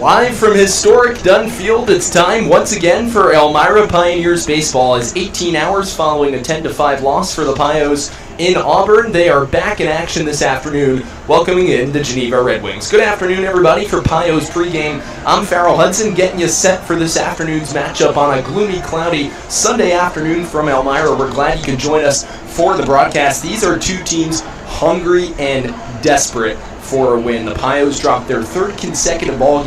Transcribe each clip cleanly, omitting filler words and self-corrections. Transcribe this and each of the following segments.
Live from historic Dunn Field, it's time once again for Elmira Pioneers baseball. As 18 hours following a 10-5 loss for the Pios in Auburn, they are back in action this afternoon, welcoming in the Geneva Red Wings. Good afternoon, everybody. For Pios pregame, I'm Farrell Hudson, getting you set for this afternoon's matchup on a gloomy, cloudy Sunday afternoon from Elmira. We're glad you can join us for the broadcast. These are two teams hungry and desperate for a win. The Pios dropped their third consecutive full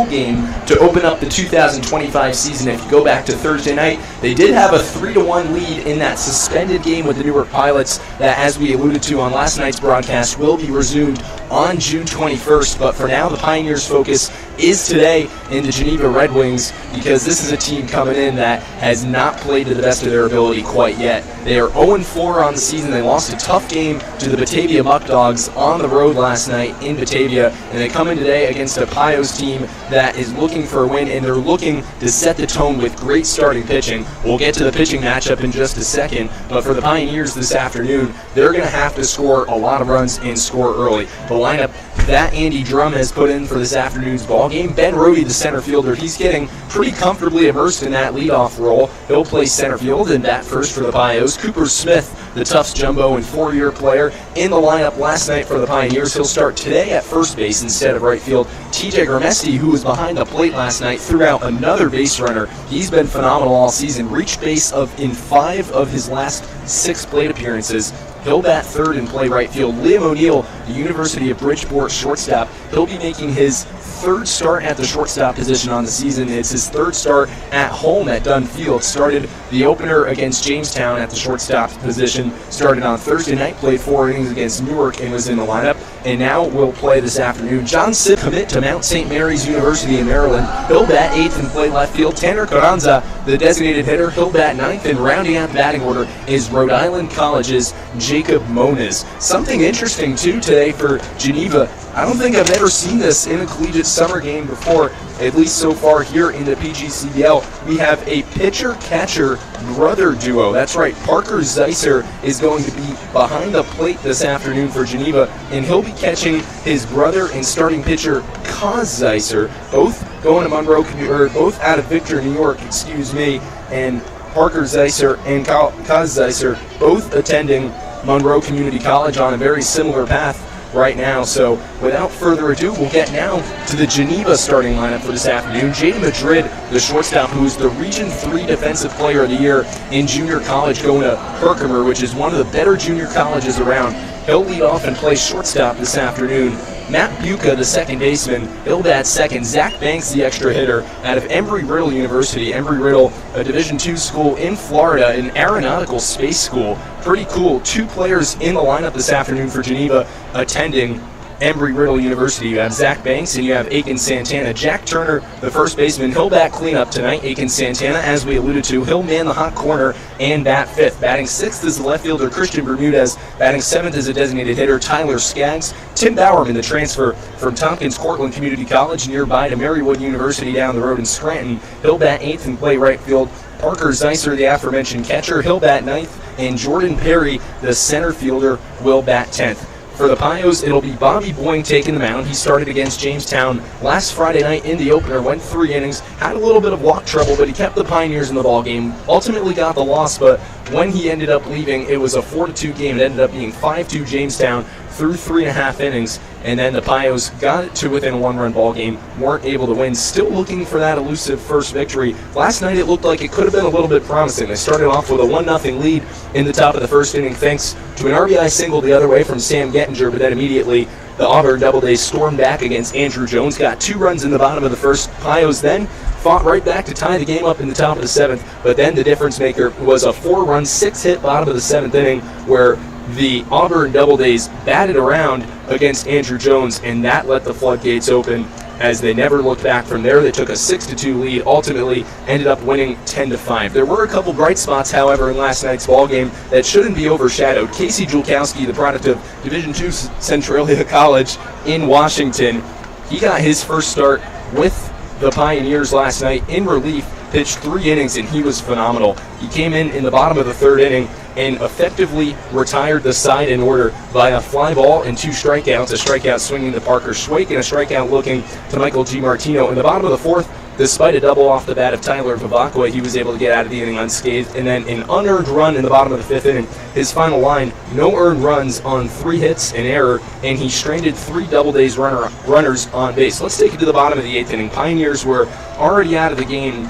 game to open up the 2025 season. If you go back to Thursday night, they did have a 3-1 lead in that suspended game with the Newark Pilots that, as we alluded to on last night's broadcast, will be resumed on June 21st. But for now, the Pioneers' focus is today in the Geneva Red Wings, because this is a team coming in that has not played to the best of their ability quite yet. They are 0-4 on the season. They lost a tough game to the Batavia Muck Dogs on the road last night in Batavia, and they come in today against a Pios team that is looking for a win, and they're looking to set the tone with great starting pitching. We'll get to the pitching matchup in just a second, but for the Pioneers this afternoon, they're going to have to score a lot of runs and score early. The lineup that Andy Drum has put in for this afternoon's ball game: Ben Rohde, the center fielder, he's getting pretty comfortably immersed in that leadoff role. He'll play center field and bat first for the Pios. Cooper Smith, the Tufts jumbo and four-year player, in the lineup last night for the Pioneers. He'll start today at first base instead of right field. TJ Gramesti, who was behind the plate last night, threw out another base runner. He's been phenomenal all season. Reached base in 5 of his last 6 plate appearances. He'll bat third and play right field. Liam O'Neill, the University of Bridgeport shortstop, he'll be making his third start at the shortstop position on the season. It's his third start at home at Dunn Field. Started the opener against Jamestown at the shortstop position. Started on Thursday night, played 4 innings against Newark and was in the lineup. And now will play this afternoon. John Sipp, commit to Mount St. Mary's University in Maryland. He'll bat 8th and play left field. Tanner Carranza, the designated hitter, he'll bat 9th, and rounding out the batting order is Rhode Island College's Jacob Moniz. Something interesting, too, today for Geneva. I don't think I've ever seen this in a collegiate summer game before, at least so far here in the PGCDL. We have a pitcher-catcher brother duo. That's right, Parker Zeisser is going to be behind the plate this afternoon for Geneva, and he'll be catching his brother and starting pitcher, Kaz Zeisser, both going to both out of Victor, New York, and Parker Zeisser and Kaz Zeisser both attending Monroe Community College on a very similar path right now. So without further ado, we'll get now to the Geneva starting lineup for this afternoon. Jaden Madrid, the shortstop, who's the Region 3 Defensive Player of the Year in junior college, going to Herkimer, which is one of the better junior colleges around. He'll lead off and play shortstop this afternoon. Matt Buca, the second baseman, he'll bat second. Zach Banks, the extra hitter, out of Embry-Riddle University. Embry-Riddle, a Division II school in Florida, an aeronautical space school. Pretty cool. 2 players in the lineup this afternoon for Geneva attending Embry-Riddle University. You have Zach Banks and you have Aiken Santana. Jack Turner, the first baseman, he'll bat cleanup tonight. Aiken Santana, as we alluded to, he'll man the hot corner and bat 5th. Batting 6th is the left fielder Christian Bermudez. Batting 7th is a designated hitter Tyler Skaggs. Tim Bowerman, the transfer from Tompkins Cortland Community College nearby to Marywood University down the road in Scranton, he'll bat 8th and play right field. Parker Zeisser, the aforementioned catcher, he'll bat 9th, and Jordan Perry, the center fielder, will bat 10th. For the Pios, it'll be Bobby Boying taking the mound. He started against Jamestown last Friday night in the opener, went 3 innings, had a little bit of walk trouble, but he kept the Pioneers in the ball game. Ultimately got the loss, but when he ended up leaving, it was a 4-2 game. It ended up being 5-2 Jamestown through 3.5 innings, and then the Pios got it to within a 1-run ball game, weren't able to win. Still looking for that elusive first victory. Last night it looked like it could have been a little bit promising. They started off with a 1-0 lead in the top of the first inning thanks to an RBI single the other way from Sam Gettinger, but then immediately the Auburn Doubledays stormed back against Andrew Jones, got 2 runs in the bottom of the first. Pios then fought right back to tie the game up in the top of the 7th, but then the difference maker was a 4-run, 6-hit bottom of the 7th inning where the Auburn Doubledays batted around against Andrew Jones, and that let the floodgates open as they never looked back from there. They took a 6-2 lead, ultimately ended up winning 10-5. There were a couple bright spots, however, in last night's ball game that shouldn't be overshadowed. Casey Julkowski, the product of Division II Centralia College in Washington, he got his first start with the Pioneers last night in relief, pitched 3 innings, and he was phenomenal. He came in the bottom of the 3rd inning, and effectively retired the side in order by a fly ball and 2 strikeouts, a strikeout swinging to Parker Schweik and a strikeout looking to Michael G. Martino. In the bottom of the 4th, despite a double off the bat of Tyler Vivacqua, he was able to get out of the inning unscathed. And then an unearned run in the bottom of the 5th inning. His final line, no earned runs on 3 hits, an error, and he stranded 3 double-days runners on base. Let's take it to the bottom of the 8th inning. Pioneers were already out of the game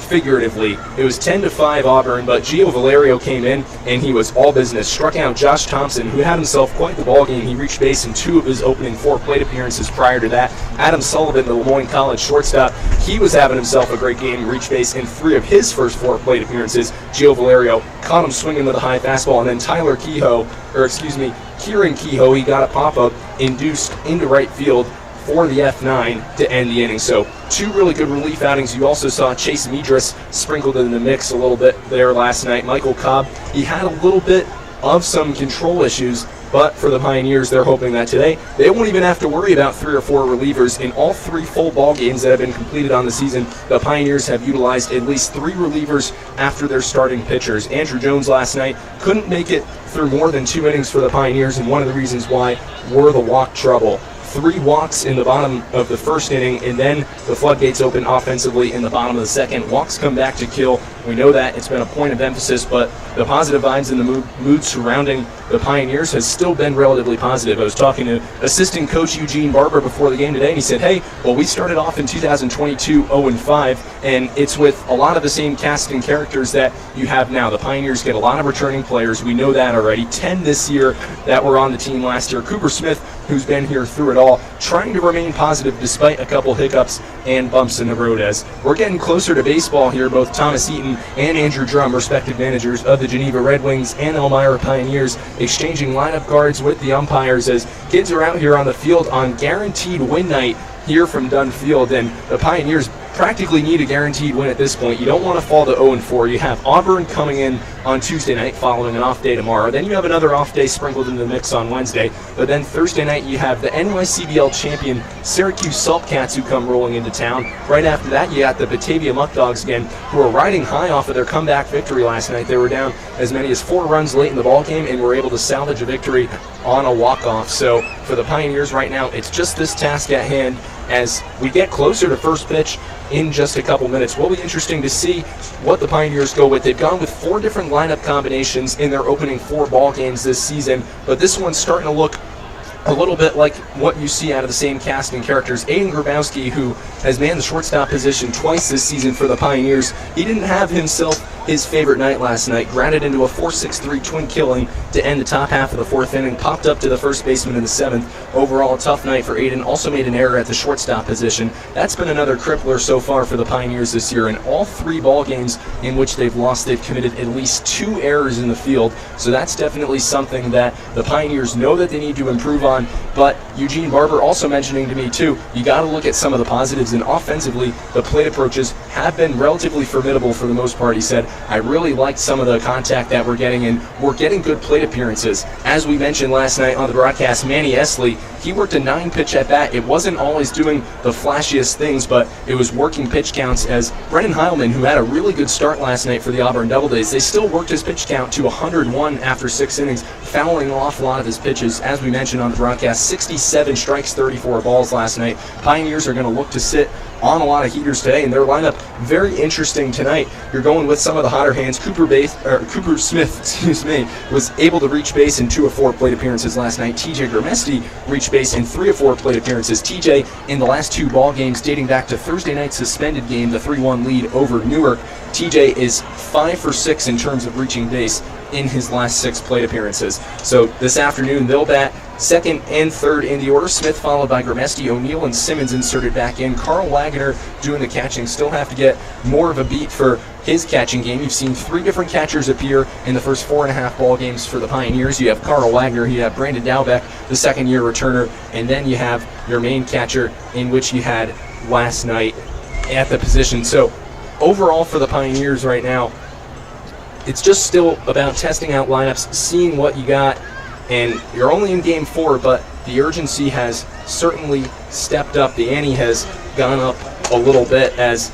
figuratively. It was 10-5 Auburn, but Gio Valerio came in and he was all business. Struck out Josh Thompson, who had himself quite the ball game. He reached base in 2 of his opening 4 plate appearances prior to that. Adam Sullivan, the Lemoyne College shortstop, he was having himself a great game. He reached base in 3 of his first 4 plate appearances. Gio Valerio caught him swinging with a high fastball, and then Kieran Kehoe, he got a pop-up induced into right field for the F9 to end the inning. So 2 really good relief outings. You also saw Chase Medras sprinkled in the mix a little bit there last night. Michael Cobb, he had a little bit of some control issues, but for the Pioneers, they're hoping that today they won't even have to worry about 3 or 4 relievers. In all 3 full ball games that have been completed on the season, the Pioneers have utilized at least 3 relievers after their starting pitchers. Andrew Jones last night couldn't make it through more than 2 innings for the Pioneers, and one of the reasons why were the walk trouble. 3 walks in the bottom of the 1st inning, and then the floodgates open offensively in the bottom of the 2nd. Walks come back to kill. We know that. It's been a point of emphasis, but the positive vibes and the mood surrounding the Pioneers has still been relatively positive. I was talking to assistant coach Eugene Barber before the game today, and he said, hey, well, we started off in 2022 0-5, and it's with a lot of the same cast and characters that you have now. The Pioneers get a lot of returning players. We know that already. 10 this year that were on the team last year. Cooper Smith, who's been here through it all, trying to remain positive despite a couple hiccups and bumps in the road. As we're getting closer to baseball here, both Thomas Eaton and Andrew Drum, respective managers of the Geneva Red Wings and Elmira Pioneers, exchanging lineup cards with the umpires as kids are out here on the field on guaranteed win night here from Dunn Field, and the Pioneers practically need a guaranteed win at this point. You don't want to fall to 0-4. You have Auburn coming in on Tuesday night following an off day tomorrow. Then you have another off day sprinkled into the mix on Wednesday. But then Thursday night you have the NYCBL champion Syracuse Saltcats who come rolling into town. Right after that you got the Batavia Muck Dogs again, who are riding high off of their comeback victory last night. They were down as many as 4 runs late in the ball game and were able to salvage a victory on a walk-off. So for the Pioneers right now, it's just this task at hand as we get closer to first pitch in just a couple minutes. Will be interesting to see what the Pioneers go with. They've gone with 4 different lineup combinations in their opening 4 ball games this season, but this one's starting to look a little bit like what you see out of the same cast and characters. Aiden Grabowski, who has manned the shortstop position twice this season for the Pioneers, he didn't have himself his favorite night last night. Grounded into a 4-6-3 twin killing to end the top half of the 4th inning. Popped up to the first baseman in the 7th. Overall, a tough night for Aiden. Also made an error at the shortstop position. That's been another crippler so far for the Pioneers this year. In all 3 ball games in which they've lost, they've committed at least 2 errors in the field. So that's definitely something that the Pioneers know that they need to improve on. But Eugene Barber also mentioning to me too, you got to look at some of the positives, and offensively the plate approaches have been relatively formidable for the most part. He said, I really liked some of the contact that we're getting, and we're getting good plate appearances. As we mentioned last night on the broadcast, Manny Esley, he worked a 9-pitch at bat. It wasn't always doing the flashiest things, but it was working pitch counts. As Brennan Heilman, who had a really good start last night for the Auburn Doubledays, they still worked his pitch count to 101 after 6 innings, fouling off a lot of his pitches. As we mentioned on the broadcast, 67 strikes, 34 balls last night. Pioneers are going to look to sit on a lot of heaters today, and their lineup very interesting tonight. You're going with some of the hotter hands. Cooper Smith, was able to reach base in 2 of 4 plate appearances last night. TJ Grimesti reached base in 3 of 4 plate appearances. TJ in the last 2 ball games dating back to Thursday night's suspended game, the 3-1 lead over Newark. TJ is 5 for 6 in terms of reaching base in his last 6 plate appearances. So this afternoon they'll bat 2nd and 3rd in the order. Smith followed by Grimesti, O'Neill, and Simmons inserted back in. Carl Wagner doing the catching. Still have to get more of a beat for his catching game. You've seen 3 different catchers appear in the first 4.5 ball games for the Pioneers. You have Carl Wagner, you have Brandon Dowbeck, the second-year returner, and then you have your main catcher, in which you had last night at the position. So overall for the Pioneers right now, it's just still about testing out lineups, seeing what you got, and you're only in game 4, but the urgency has certainly stepped up. The ante has gone up a little bit, as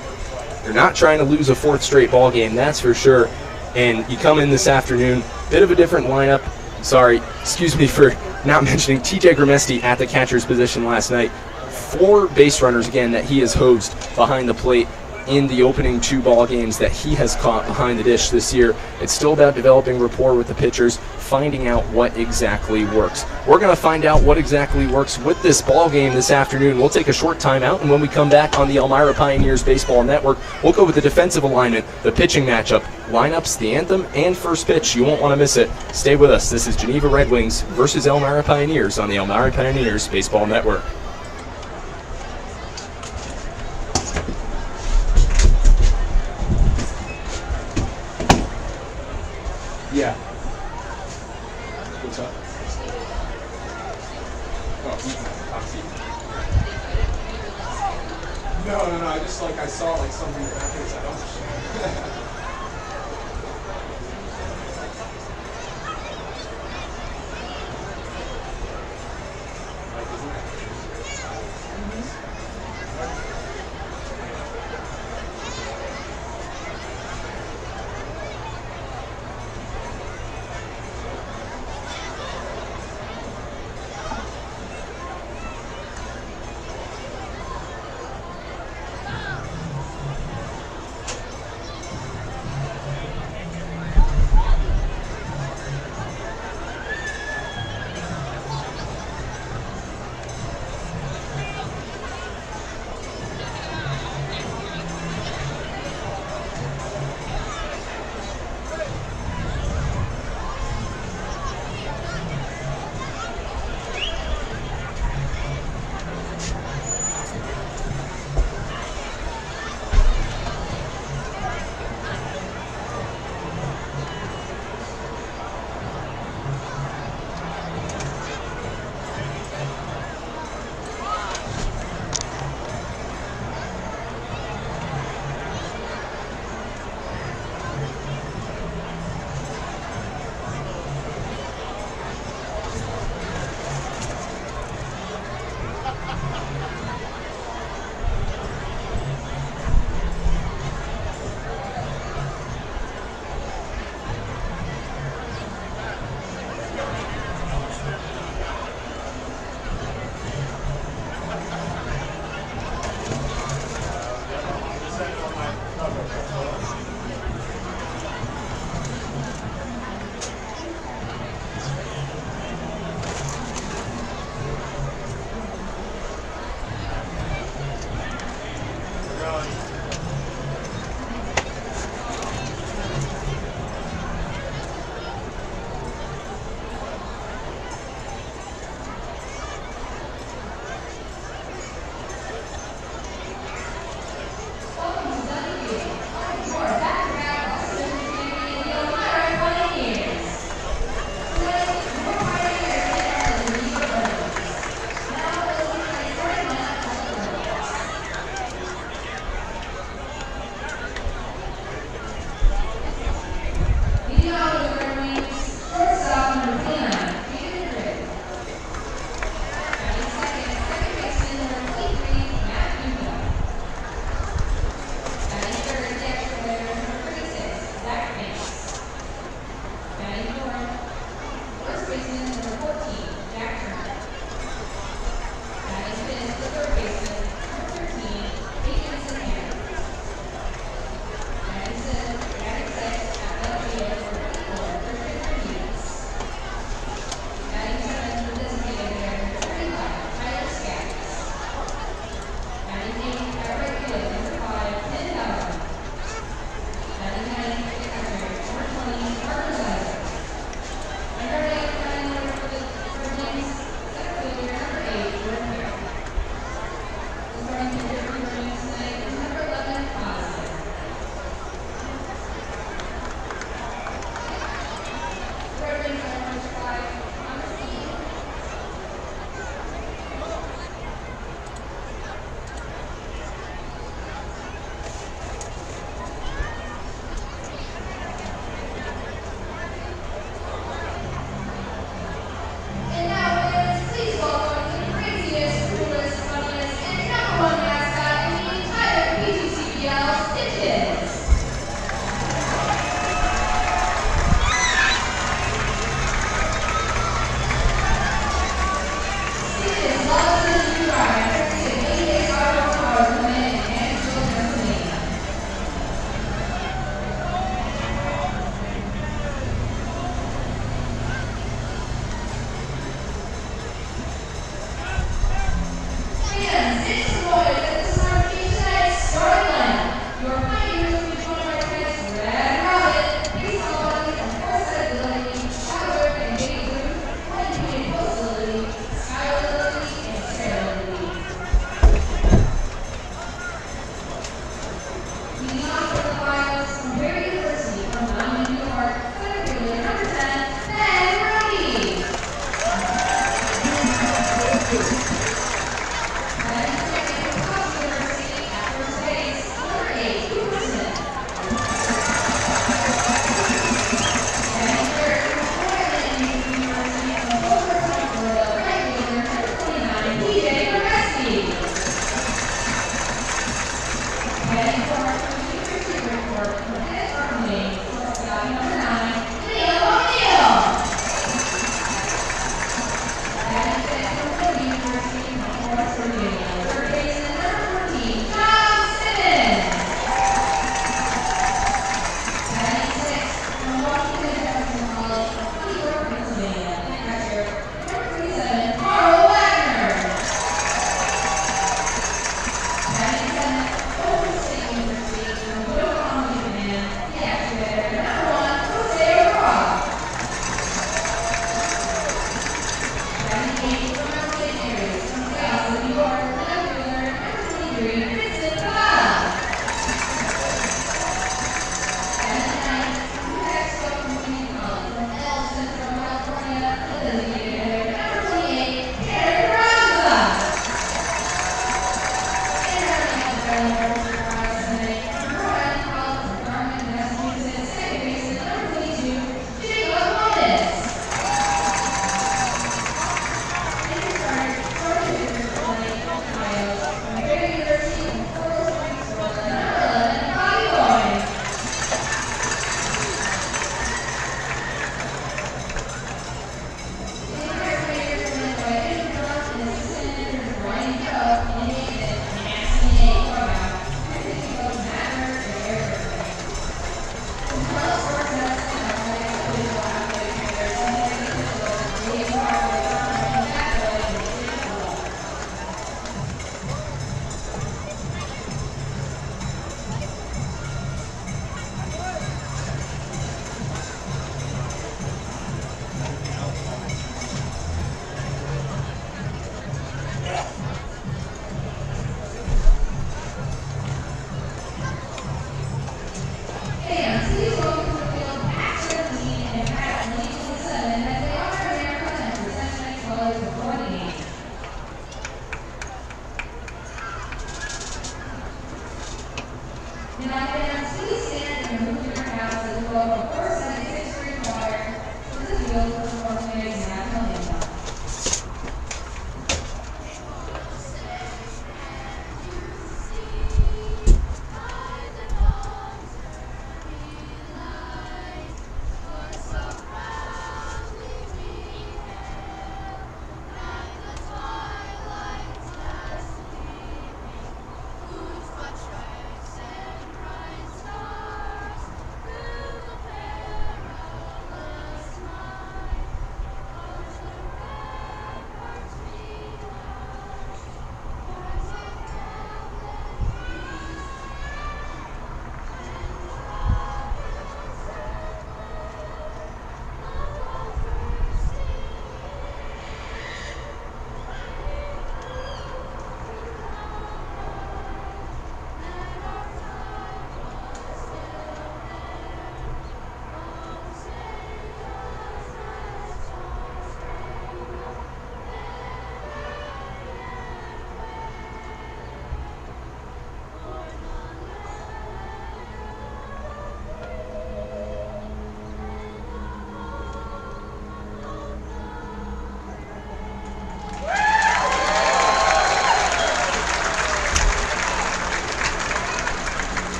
you're not trying to lose a 4th straight ball game, that's for sure. And you come in this afternoon Bit of a different lineup. Sorry, excuse me for not mentioning TJ Grimesti at the catcher's position last night. 4 base runners again that he has hosed behind the plate in the opening 2 ball games that he has caught behind the dish this year. It's still about developing rapport with the pitchers, finding out what exactly works. We're going to find out what exactly works with this ball game this afternoon. We'll take a short timeout, and when we come back on the Elmira Pioneers Baseball Network, we'll go with the defensive alignment, the pitching matchup, lineups, the anthem, and first pitch. You won't want to miss it. Stay with us. This is Geneva Red Wings versus Elmira Pioneers on the Elmira Pioneers Baseball Network. Yeah. What's up? Oh, no. I just I saw something back there. I don't.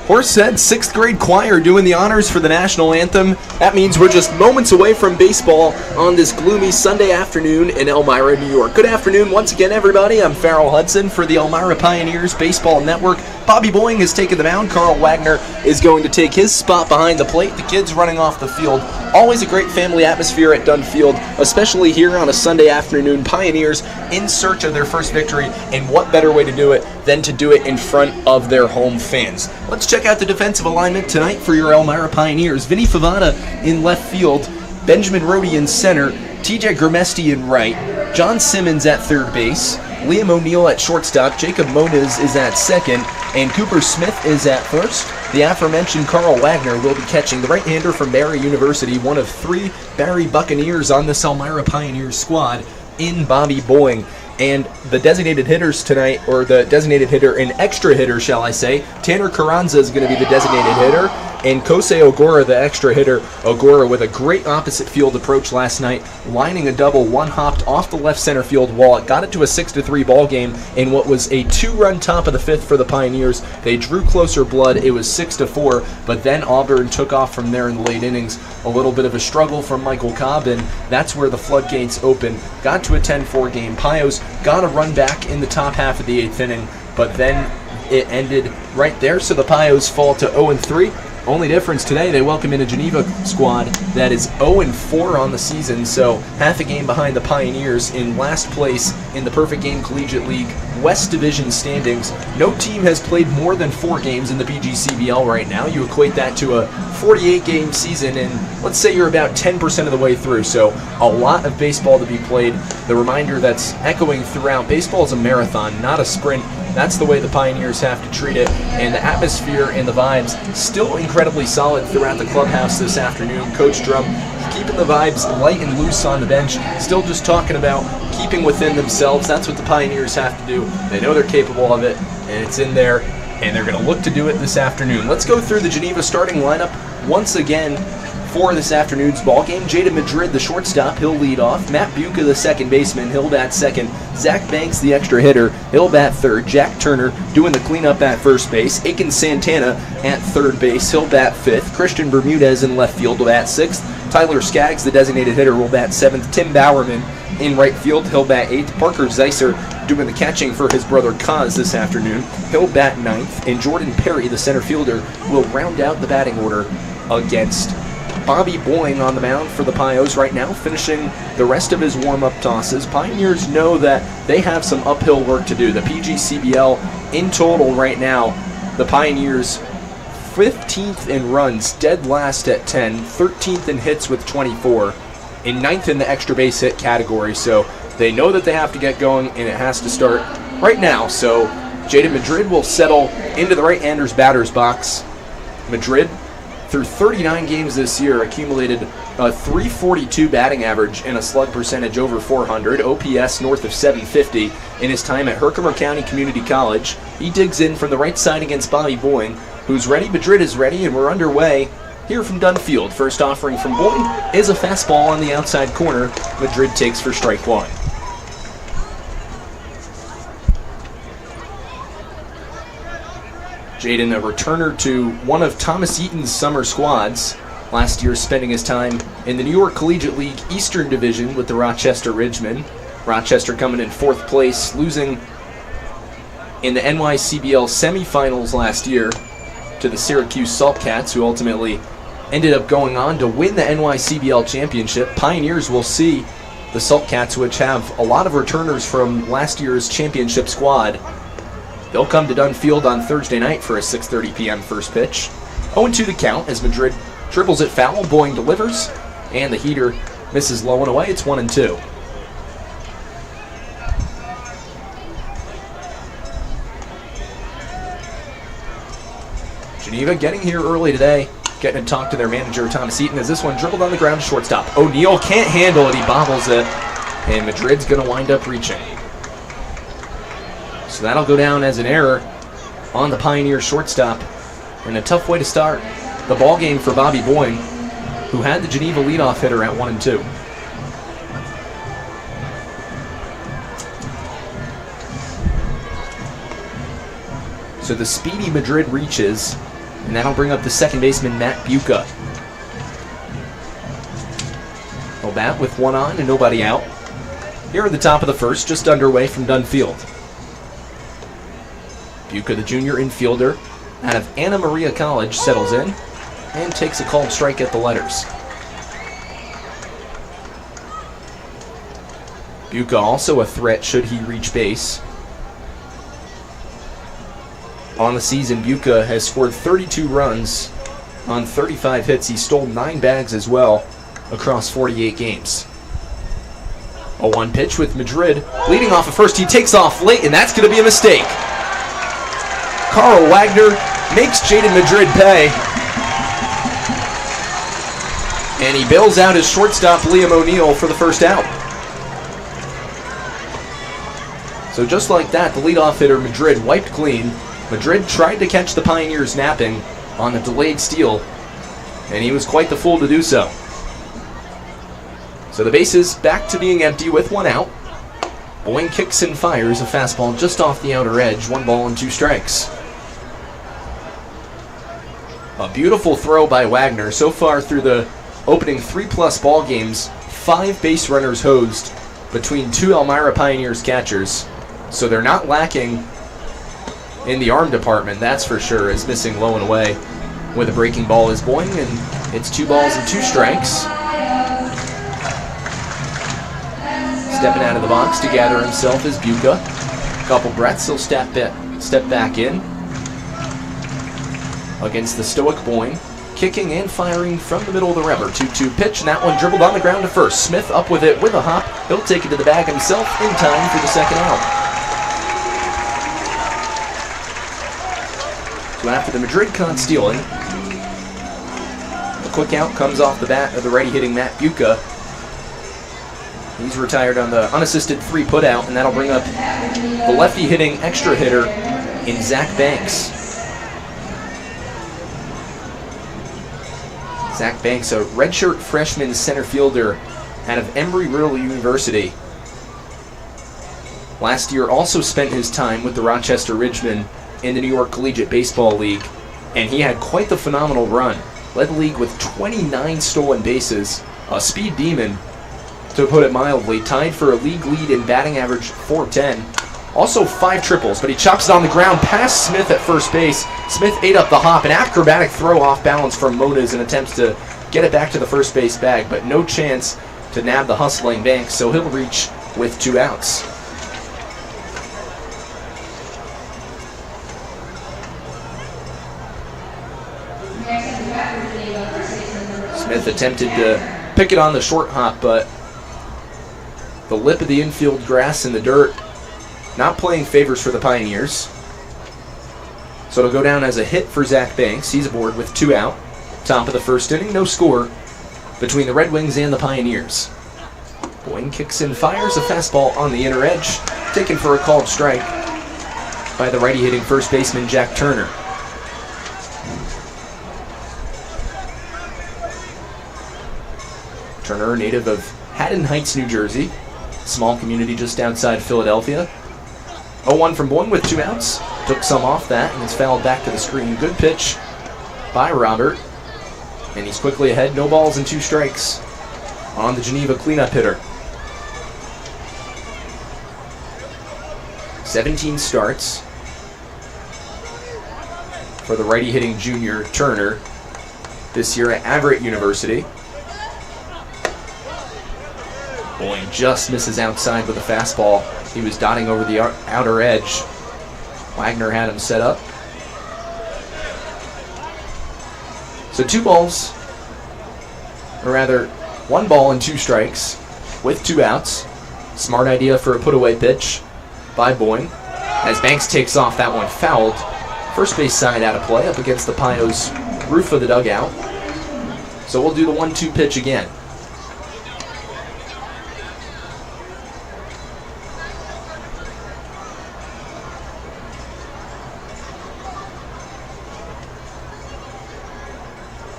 Horsehead 6th grade choir doing the honors for the national anthem. That means we're just moments away from baseball on this gloomy Sunday afternoon in Elmira, New York. Good afternoon once again, everybody. I'm Farrell Hudson for the Elmira Pioneers Baseball Network. Bobby Boying has taken the mound. Carl Wagner is going to take his spot behind the plate. The kids running off the field. Always a great family atmosphere at Dunn Field, especially here on a Sunday afternoon. Pioneers in search of their first victory, and what better way to do it than to do it in front of their home fans. Let's check out the defensive alignment tonight for your Elmira Pioneers. Vinny Favada in left field, Benjamin Rohde in center, TJ Grimesti in right, John Simmons at third base, Liam O'Neill at shortstop, Jacob Moniz is at second, and Cooper Smith is at first. The aforementioned Carl Wagner will be catching, the right-hander from Barry University, one of 3 Barry Buccaneers on this Elmira Pioneers squad in Bobby Boying. And the designated hitters tonight, or the designated hitter, an extra hitter, shall I say, Tanner Carranza is going to be the designated hitter, and Kosei Ogura, the extra hitter. Ogura with a great opposite field approach last night, lining a double, one-hopped off the left center field wall. It got it to a 6-3 ball game in what was a 2-run top of the 5th for the Pioneers. They drew closer blood. It was 6-4, but then Auburn took off from there in the late innings. A little bit of a struggle from Michael Cobb, and that's where the floodgates opened. Got to a 10-4 game. Pios got a run back in the top half of the 8th inning, but then it ended right there, so the Pios fall to 0-3. Only difference today, they welcome in a Geneva squad that is 0-4 on the season, so half a game behind the Pioneers in last place in the Perfect Game Collegiate League West Division standings. No team has played more than 4 games in the PGCBL right now. You equate that to a 48-game season, and let's say you're about 10% of the way through, so a lot of baseball to be played. The reminder that's echoing throughout, baseball is a marathon, not a sprint. That's the way the Pioneers have to treat it, and the atmosphere and the vibes still incredibly solid throughout the clubhouse this afternoon. Coach Drum keeping the vibes light and loose on the bench, still just talking about keeping within themselves. That's what the Pioneers have to do. They know they're capable of it, and it's in there, and they're going to look to do it this afternoon. Let's go through the Geneva starting lineup once again for this afternoon's ball game. Jaden Madrid, the shortstop, he'll lead off. Matt Buca, the second baseman, he'll bat second. Zach Banks, the extra hitter, he'll bat third. Jack Turner doing the cleanup at first base. Aiken Santana at third base, he'll bat fifth. Christian Bermudez in left field will bat sixth. Tyler Skaggs, the designated hitter, will bat seventh. Tim Bowerman in right field, he'll bat eighth. Parker Zeisser doing the catching for his brother Kaz this afternoon, he'll bat ninth. And Jordan Perry, the center fielder, will round out the batting order against Bobby Boying on the mound for the Pios right now, finishing the rest of his warm-up tosses. Pioneers know that they have some uphill work to do. The PGCBL in total right now, the Pioneers 15th in runs, dead last at 10, 13th in hits with 24, and 9th in the extra base hit category. So they know that they have to get going, and it has to start right now. So Jaden Madrid will settle into the right-hander's batter's box. Madrid, through 39 games this year, accumulated a .342 batting average and a slug percentage over 400, OPS north of 750 in his time at Herkimer County Community College. He digs in from the right side against Bobby Boying, who's ready. Madrid is ready, and we're underway here from Dunn Field. First offering from Boying is a fastball on the outside corner. Madrid takes for strike one. Jaden, a returner to one of Thomas Eaton's summer squads, last year spending his time in the New York Collegiate League Eastern Division with the Rochester Ridgemen. Rochester coming in 4th place, losing in the NYCBL semifinals last year to the Syracuse Saltcats, who ultimately ended up going on to win the NYCBL championship. Pioneers will see the Saltcats, which have a lot of returners from last year's championship squad. They'll come to Dunn Field on Thursday night for a 6:30 p.m. first pitch. 0-2 the count as Madrid dribbles it foul. Boying delivers, and the heater misses low and away. It's 1-2. Geneva getting here early today, getting to talk to their manager, Thomas Eaton, as this one dribbled on the ground to shortstop. O'Neill can't handle it. He bobbles it, and Madrid's going to wind up reaching. So that'll go down as an error on the Pioneer shortstop, and a tough way to start the ball game for Bobby Boying, who had the Geneva leadoff hitter at 1-2. So the speedy Madrid reaches, And that'll bring up the second baseman, Matt Buca. No bat with one on and nobody out. Here at the top of the first, just underway from Dunn Field. Buca, the junior infielder out of Anna Maria College, settles in and takes a called strike at the letters. Buca also a threat should he reach base. On the season, Buca has scored 32 runs on 35 hits. He stole 9 bags as well across 48 games. A 1 pitch with Madrid. Leading off at first, he takes off late, and that's going to be a mistake. Carl Wagner makes Jaden Madrid pay. And he bails out his shortstop, Liam O'Neill, for the first out. So just like that, the leadoff hitter, Madrid, wiped clean. Madrid tried to catch the Pioneers napping on a delayed steal, and he was quite the fool to do so. So the bases back to being empty with 1 out. Boyne kicks and fires a fastball just off the outer edge, 1 ball and 2 strikes. A beautiful throw by Wagner. So far through the opening 3+ ball games, 5 base runners hosed between 2 Elmira Pioneers catchers. So they're not lacking in the arm department, that's for sure, as missing low and away with a breaking ball is Boyne, and it's 2 balls and 2 strikes. Stepping out of the box to gather himself is Buca. Couple breaths, he'll step back in against the stoic Boyne. Kicking and firing from the middle of the river. 2-2 pitch, and that one dribbled on the ground to first. Smith up with it with a hop. He'll take it to the bag himself in time for the second out. So after the Madrid caught stealing, a quick out comes off the bat of the righty hitting Matt Buca. He's retired on the unassisted 3 put out, and that'll bring up the lefty hitting extra hitter in Zach Banks. Zach Banks, a redshirt freshman center fielder out of Embry-Riddle University. Last year also spent his time with the Rochester Ridgemen in the New York Collegiate Baseball League, and he had quite the phenomenal run. Led the league with 29 stolen bases, a speed demon, to put it mildly. Tied for a league lead in batting average, .410. Also 5 triples, but he chops it on the ground past Smith at first base. Smith ate up the hop, an acrobatic throw off balance from Moniz and attempts to get it back to the first base bag, but no chance to nab the hustling Banks, so he'll reach with 2 outs. Smith attempted to pick it on the short hop, but the lip of the infield grass and the dirt not playing favors for the Pioneers. So it'll go down as a hit for Zach Banks. He's aboard with 2 out. Top of the first inning, no score between the Red Wings and the Pioneers. Boyne kicks and fires a fastball on the inner edge, taken for a called strike by the righty hitting first baseman Jack Turner. Turner, native of Haddon Heights, New Jersey, small community just outside Philadelphia. 0-1 from Boyne with 2 outs. Took some off that, and it's fouled back to the screen. Good pitch by Robert, and he's quickly ahead. No balls and 2 strikes on the Geneva cleanup hitter. 17 starts for the righty hitting junior Turner this year at Everett University. Boyne just misses outside with a fastball. He was dotting over the outer edge. Wagner had him set up. So 2 balls, or rather 1 ball and 2 strikes with 2 outs. Smart idea for a put-away pitch by Boyne. As Banks takes off, that one fouled. First base side out of play up against the Pio's roof of the dugout. So we'll do the 1-2 pitch again.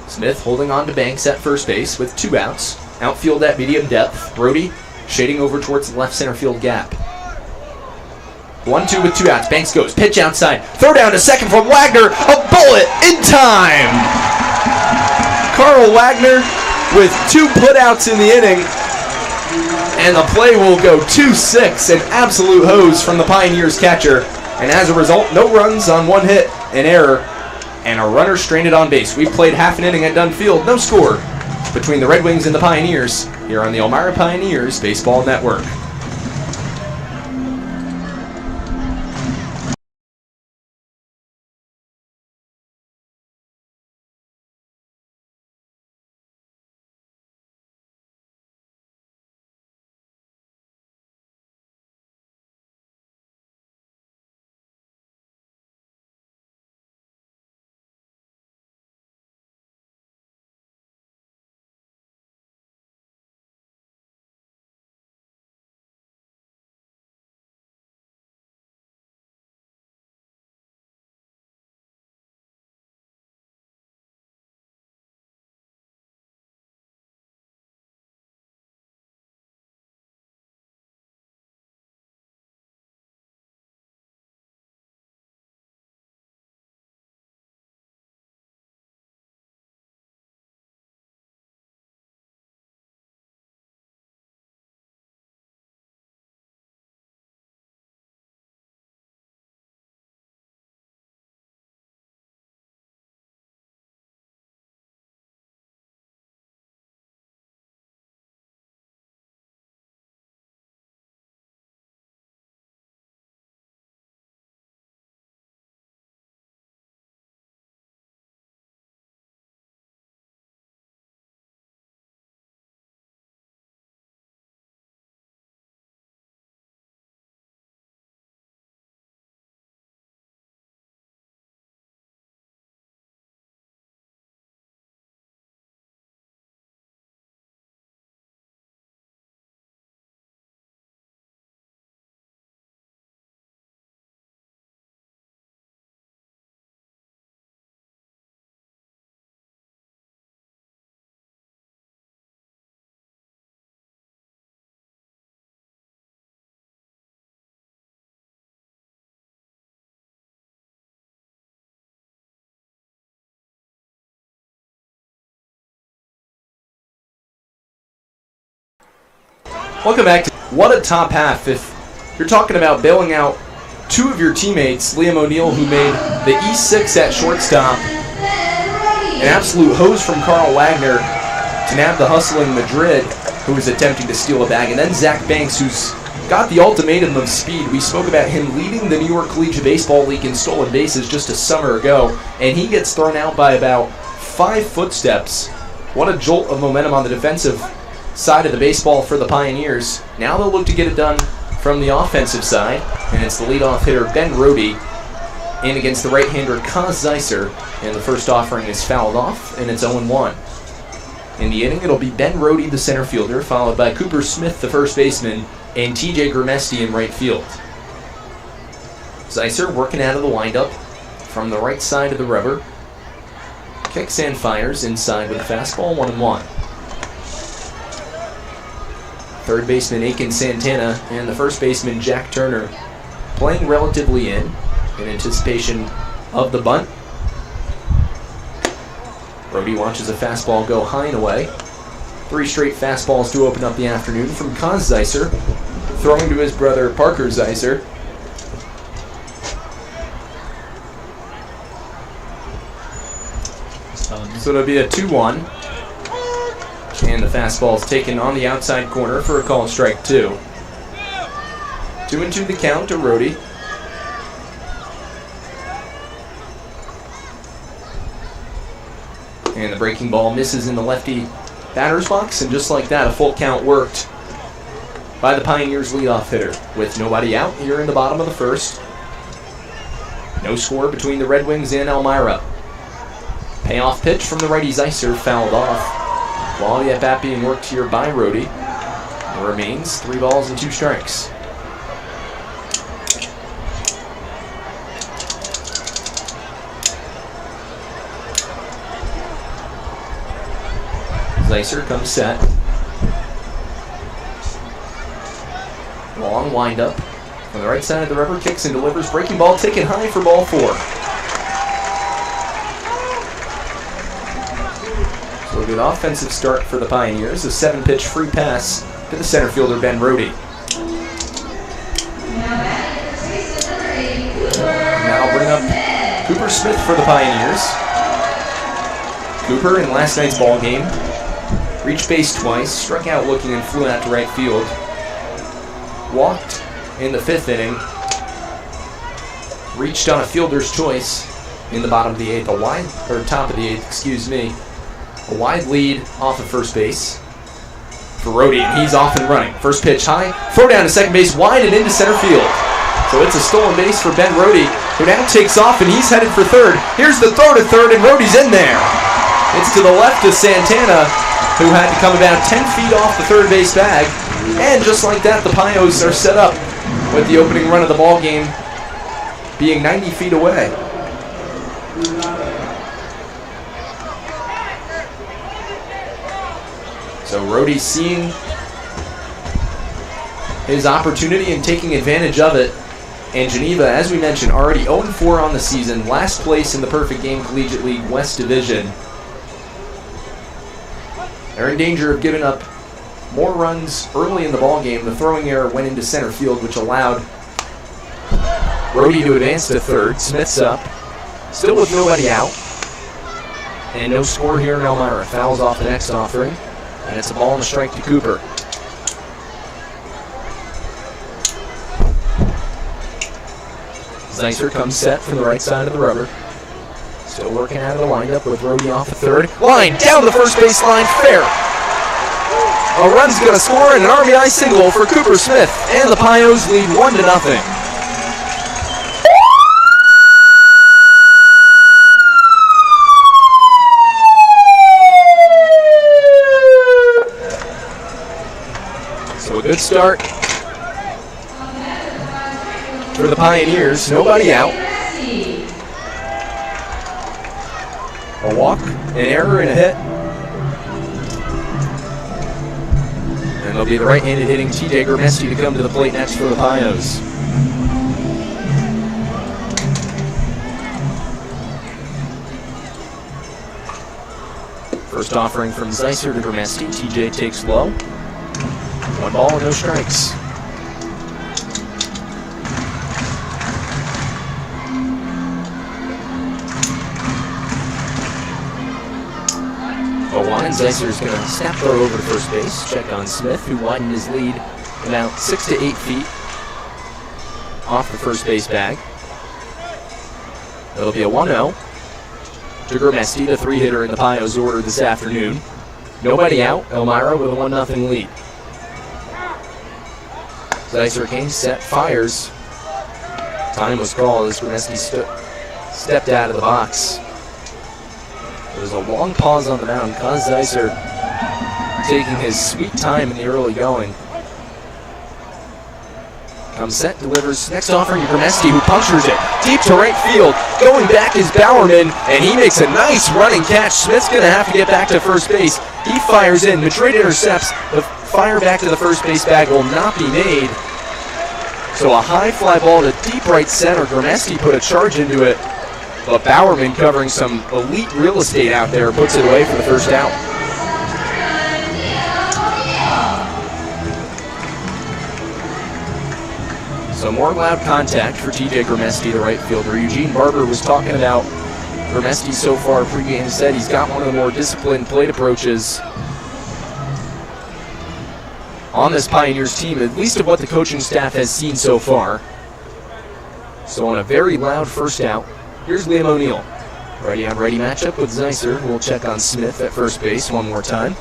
Smith holding on to Banks at first base with 2 outs. Outfield at medium depth. Brody shading over towards the left center field gap. 1-2 with 2 outs. Banks goes. Pitch outside. Throw down to second from Wagner. A bullet in time. Carl Wagner with 2 putouts in the inning. And the play will go 2-6. An absolute hose from the Pioneers catcher. And as a result, no runs on 1 hit, an error, and a runner stranded on base. We've played half an inning at Dunn Field. No score between the Red Wings and the Pioneers here on the Elmira Pioneers Baseball Network. Welcome back to What a Top Half. If you're talking about bailing out 2 of your teammates, Liam O'Neill, who made the E6 at shortstop, an absolute hose from Carl Wagner to nab the hustling Madrid, who was attempting to steal a bag, and then Zach Banks, who's got the ultimatum of speed. We spoke about him leading the New York Collegiate Baseball League in stolen bases just a summer ago, and he gets thrown out by about 5 footsteps. What a jolt of momentum on the defensive side of the baseball for the Pioneers. Now they'll look to get it done from the offensive side, and it's the leadoff hitter Ben Rohde in against the right-hander Kaz Zeiser, and the first offering is fouled off, and it's 0-1. In the inning, it'll be Ben Rohde, the center fielder, followed by Cooper Smith, the first baseman, and TJ Grimesti in right field. Zeiser working out of the windup from the right side of the rubber. Kicks and fires inside with a fastball, 1-1. Third baseman Aiken Santana and the first baseman Jack Turner playing relatively in anticipation of the bunt. Rohde watches a fastball go high and away. 3 straight fastballs to open up the afternoon from Kaz Zeiser, throwing to his brother Parker Zeiser. So it'll be a 2-1. And the fastball is taken on the outside corner for a called strike 2. 2-2 the count to Rohde. And the breaking ball misses in the lefty batter's box, and just like that, a full count worked by the Pioneers leadoff hitter. With nobody out here in the bottom of the first. No score between the Red Wings and Elmira. Payoff pitch from the righty Zeiser fouled off. Quality at bat being worked here by Rohde. It remains 3 balls and 2 strikes. Zeiser comes set. Long windup On the right side of the rubber, kicks and delivers. Breaking ball taken high for ball 4. So a good offensive start for the Pioneers. A 7-pitch free pass to the center fielder, Ben Rohde. Now I'll bring up Cooper Smith for the Pioneers. Cooper in last night's ball game reached base twice, struck out looking and flew out to right field. Walked in the 5th inning. Reached on a fielder's choice in the bottom of the 8th, top of the 8th, excuse me. A wide lead off of first base for Rohde, and he's off and running. First pitch high, throw down to second base, wide and into center field. So it's a stolen base for Ben Rohde, who now takes off and he's headed for third. Here's the throw to third, and Rohde's in there. It's to the left of Santana, who had to come about 10 feet off the third base bag. And just like that, the Pios are set up with the opening run of the ball game being 90 feet away. So Rohde seeing his opportunity and taking advantage of it. And Geneva, as we mentioned, already 0-4 on the season, last place in the Perfect Game Collegiate League West Division. They're in danger of giving up more runs early in the ball game. The throwing error went into center field, which allowed Rohde to advance to third. Smith's up, still with nobody out. And no score here in Elmira. Fouls off the next offering, and it's a ball and a strike to Cooper. Zeisser comes set from the right side of the rubber. Still working out of the windup with Rohde off the third. Line down the first base line, fair. A run's going to score and an RBI single for Cooper Smith, and the Pios lead 1-0. So a good start for the Pioneers. Nobody out. A walk, an error, and a hit. And it'll be the right-handed hitting TJ Grimesti to come to the plate next for the Pios. First offering from Zeisser to Grimesti. TJ takes low. 1 ball and no strikes. And Zeisser's going to snap throw over to first base. Check on Smith, who widened his lead about 6 to 8 feet off the first base bag. It'll be a 1-0 to Grimesti, the 3-hitter in the Pios order this afternoon. Nobody out. Elmira with a 1-0 lead. Zeisser came set, fires. Time was called as Grimesti stepped out of the box. There was a long pause on the mound. Cause Zeisser taking his sweet time in the early going. Comes set, delivers. Next offering to Grimesti, who punctures it deep to right field. Going back is Bowerman, and he makes a nice running catch. Smith's going to have to get back to first base. He fires in. Madrid intercepts. The fire back to the first base bag will not be made. So a high fly ball to deep right center. Grimesti put a charge into it. But Bowerman, covering some elite real estate out there, puts it away for the first out. So more loud contact for TJ Grimesti, the right fielder. Eugene Barber was talking about Grimesti so far pregame, said he's got one of the more disciplined plate approaches on this Pioneers team, at least of what the coaching staff has seen so far. So on a very loud first out, here's Liam O'Neill. Righty on righty matchup with Zeisser. We'll check on Smith at first base one more time.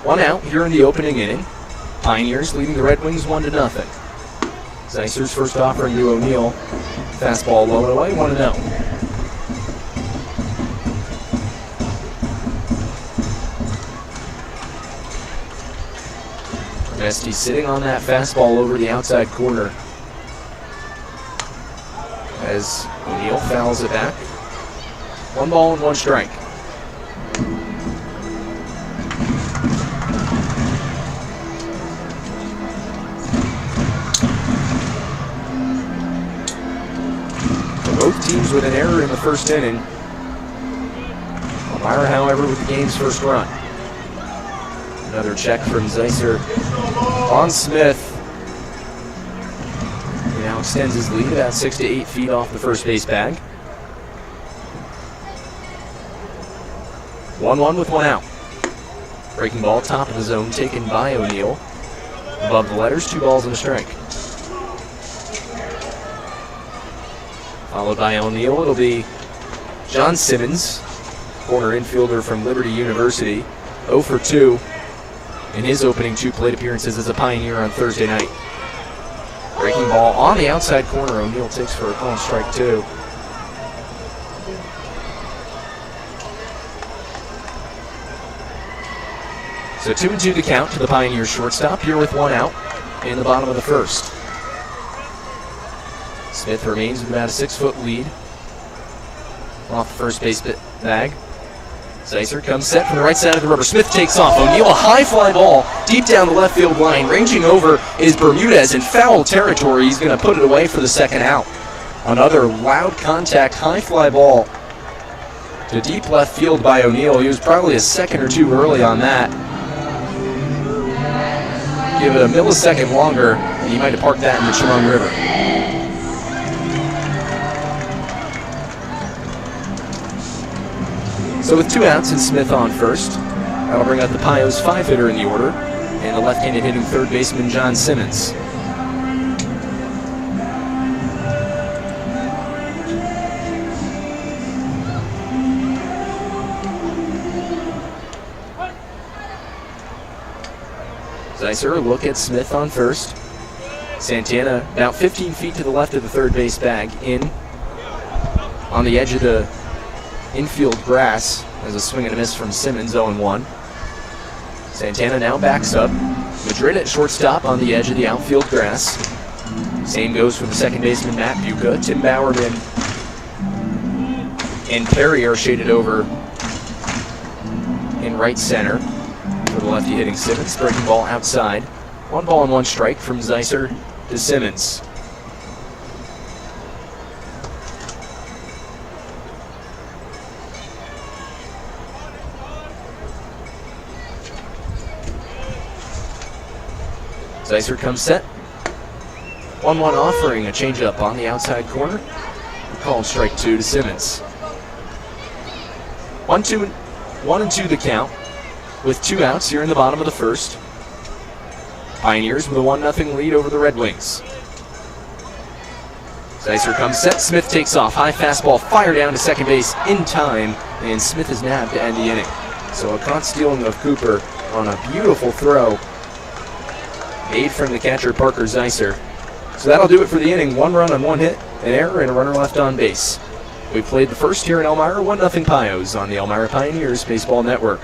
One out here in the opening inning. Pioneers leading the Red Wings 1-0. Zeisser's first offering to O'Neill. Fastball low and away, 1-0. Grimesti sitting on that fastball over the outside corner as O'Neill fouls it back. 1 ball and 1 strike. Pioneers with an error in the first inning. Elmira, however, with the game's first run. Another check from Zeisser on Smith. He now extends his lead about 6 to 8 feet off the first base bag. 1-1 with one out. Breaking ball, top of the zone, taken by O'Neill. Above the letters, 2 balls and a strike. Followed by O'Neill, it'll be John Simmons, corner infielder from Liberty University, 0 for 2 in his opening 2 plate appearances as a Pioneer on Thursday night. Breaking ball on the outside corner, O'Neill takes for a call and strike 2. So 2-2 the count to the Pioneers shortstop, here with one out in the bottom of the first. Smith remains with about a 6-foot lead off the first base bag. Zeisser comes set from the right side of the rubber. Smith takes off. O'Neill, a high fly ball deep down the left field line. Ranging over is Bermudez in foul territory. He's going to put it away for the second out. Another loud contact, high fly ball to deep left field by O'Neill. He was probably a second or two early on that. Give it a millisecond longer, and he might have parked that in the Chemung River. So with 2 outs and Smith on first, that'll bring up the Pios 5-hitter in the order, and the left-handed hitting third baseman John Simmons. Zeisser, a look at Smith on first. Santana about 15 feet to the left of the third base bag, in on the edge of the infield grass as a swing and a miss from Simmons, 0-1. Santana now backs up. Madrid at shortstop on the edge of the outfield grass. Same goes for the second baseman Matt Buca. Tim Bowerman and Perry are shaded over in right center for the lefty hitting Simmons. Breaking ball outside. 1 ball and 1 strike from Zeisser to Simmons. Zeisser comes set. 1-1 offering a changeup on the outside corner. Call and strike 2 to Simmons. 1-2 the count with 2 outs here in the bottom of the first. Pioneers with a 1-0 lead over the Red Wings. Zeisser comes set. Smith takes off. High fastball, fire down to second base in time, and Smith is nabbed to end the inning. So a caught stealing of Cooper on a beautiful throw made from the catcher Parker Zeisser. So that'll do it for the inning. 1 run on 1 hit, an error, and a runner left on base. We played the first here in Elmira, 1-0 Pios on the Elmira Pioneers Baseball Network.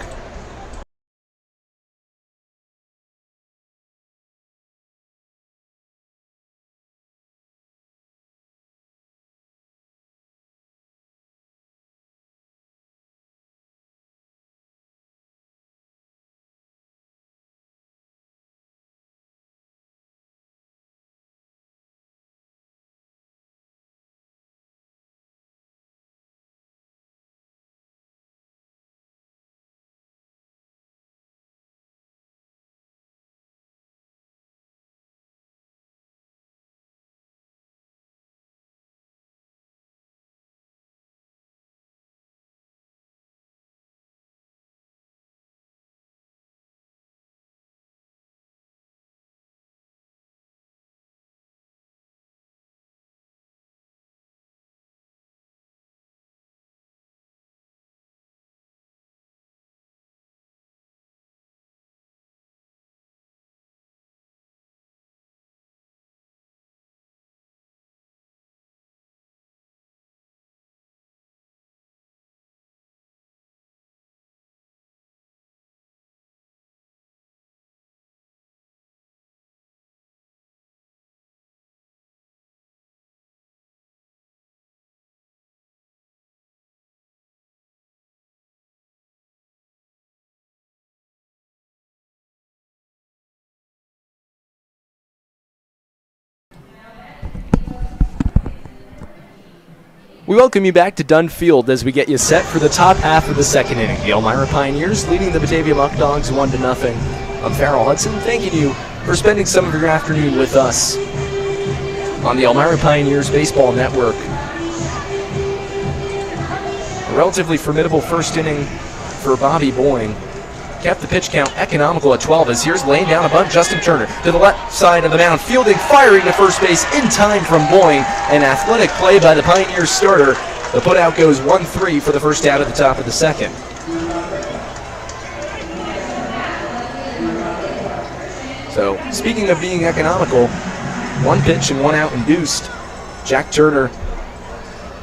We welcome you back to Dunn Field as we get you set for the top half of the second inning. The Elmira Pioneers leading the Batavia Muck Dogs 1-0. I'm Farrell Hudson, thanking you for spending some of your afternoon with us on the Elmira Pioneers Baseball Network. A relatively formidable first inning for Bobby Boying. Kept the pitch count economical at 12 as here's laying down a bunt. Justin Turner to the left side of the mound, fielding, firing to first base in time from Boying. An athletic play by the Pioneers starter. The putout goes 1-3 for the first out at the top of the second. So, speaking of being economical, one pitch and one out induced. Jack Turner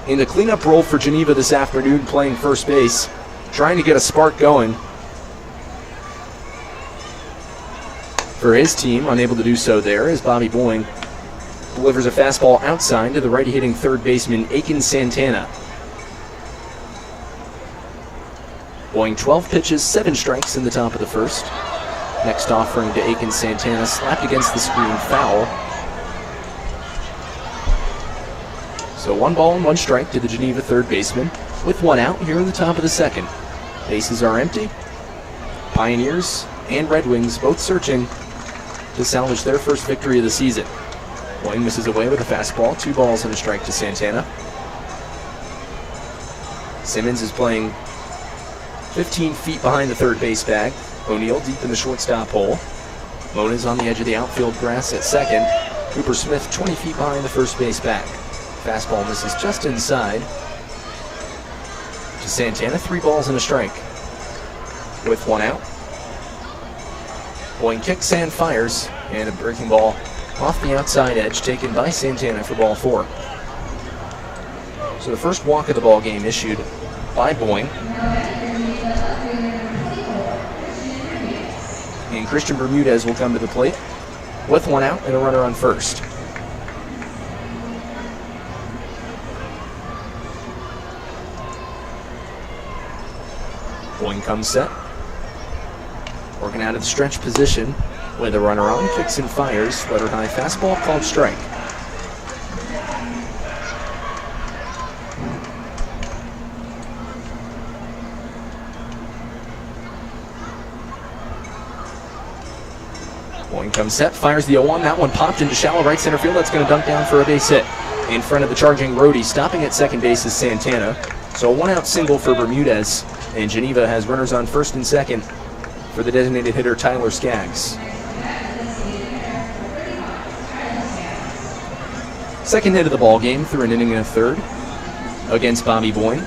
in the cleanup role for Geneva this afternoon, playing first base, trying to get a spark going for his team. Unable to do so there as Bobby Boying delivers a fastball outside to the righty-hitting third baseman Aiken Santana. Boying 12 pitches, 7 strikes in the top of the first. Next offering to Aiken Santana, slapped against the screen, foul. So 1 ball and 1 strike to the Geneva third baseman with 1 out here in the top of the second. Bases are empty. Pioneers and Red Wings both searching to salvage their first victory of the season. Boying misses away with a fastball, 2 balls and a strike to Santana. Simmons is playing 15 feet behind the third base bag. O'Neill deep in the shortstop hole. Mona's on the edge of the outfield grass at second. Cooper Smith 20 feet behind the first base bag. Fastball misses just inside to Santana, 3 balls and a strike. With 1 out. Boying kicks and fires, and a breaking ball off the outside edge taken by Santana for ball 4. So the first walk of the ball game issued by Boying. And Christian Bermudez will come to the plate with 1 out and a runner on first. Boying comes set. Working out of the stretch position with a runner on, kicks and fires, letter high fastball called strike. Boying comes set, fires the 0-1. That one popped into shallow right center field. That's going to dunk down for a base hit. In front of the charging Rhodey, stopping at second base is Santana. So a 1-out single for Bermudez, and Geneva has runners on first and second for the designated hitter Tyler Skaggs. Second hit of the ball game through an inning and a third against Bobby Boying.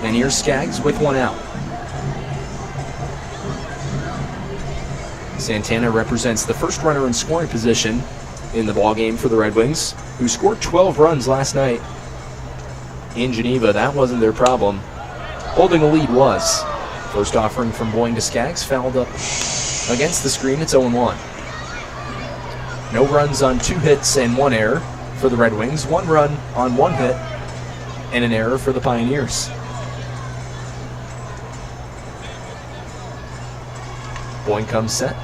And here's Skaggs with 1 out. Santana represents the first runner in scoring position in the ball game for the Red Wings, who scored 12 runs last night in Geneva. That wasn't their problem. Holding a lead was. First offering from Boying to Skaggs, fouled up against the screen. It's 0-1. No runs on 2 hits and 1 error for the Red Wings. 1 run on 1 hit and an error for the Pioneers. Boying comes set.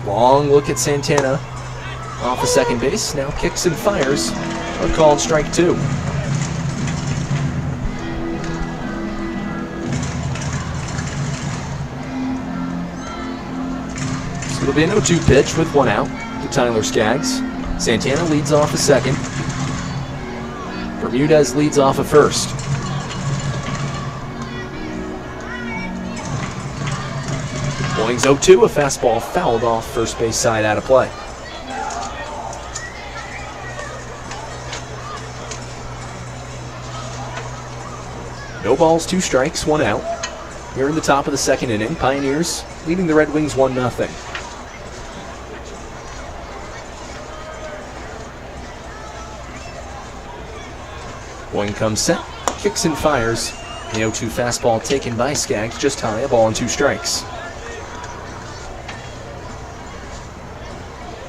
Long look at Santana off of second base. Now kicks and fires. A called strike 2. It'll be an 0-2 pitch with 1 out to Tyler Skaggs. Santana leads off a second. Bermudez leads off a first. Boying's 0-2, a fastball fouled off first base side out of play. No balls, 2 strikes, 1 out. Here in the top of the second inning, Pioneers leading the Red Wings 1-0. Boying comes set, kicks and fires. The 0-2 fastball taken by Skaggs, just high, a ball and 2 strikes.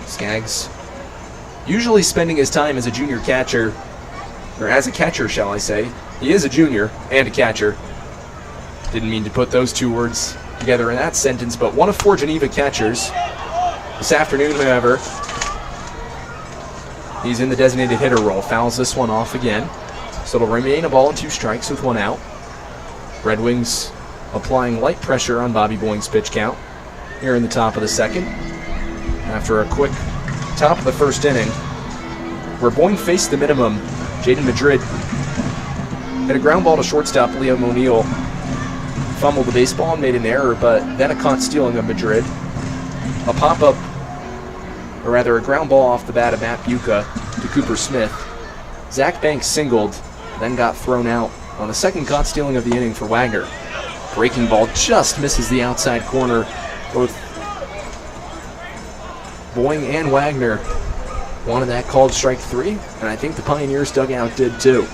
Skaggs usually spending his time as a junior catcher, or as a catcher, shall I say. He is a junior and a catcher. Didn't mean to put those 2 words together in that sentence, but one of 4 Geneva catchers This afternoon, however, he's in the designated hitter role. Fouls this one off again. So it'll remain a ball and 2 strikes with 1 out. Red Wings applying light pressure on Bobby Boying's pitch count here in the top of the second. After a quick top of the first inning, where Boying faced the minimum, Jaden Madrid hit a ground ball to shortstop. Liam O'Neill fumbled the baseball and made an error, but then a caught stealing of Madrid. A pop-up, or rather a ground ball off the bat of Matt Buca to Cooper Smith. Zach Banks singled, then got thrown out on the second caught stealing of the inning for Wagner. Breaking ball just misses the outside corner. Both Boying and Wagner wanted that called strike 3, and I think the Pioneers dugout did too.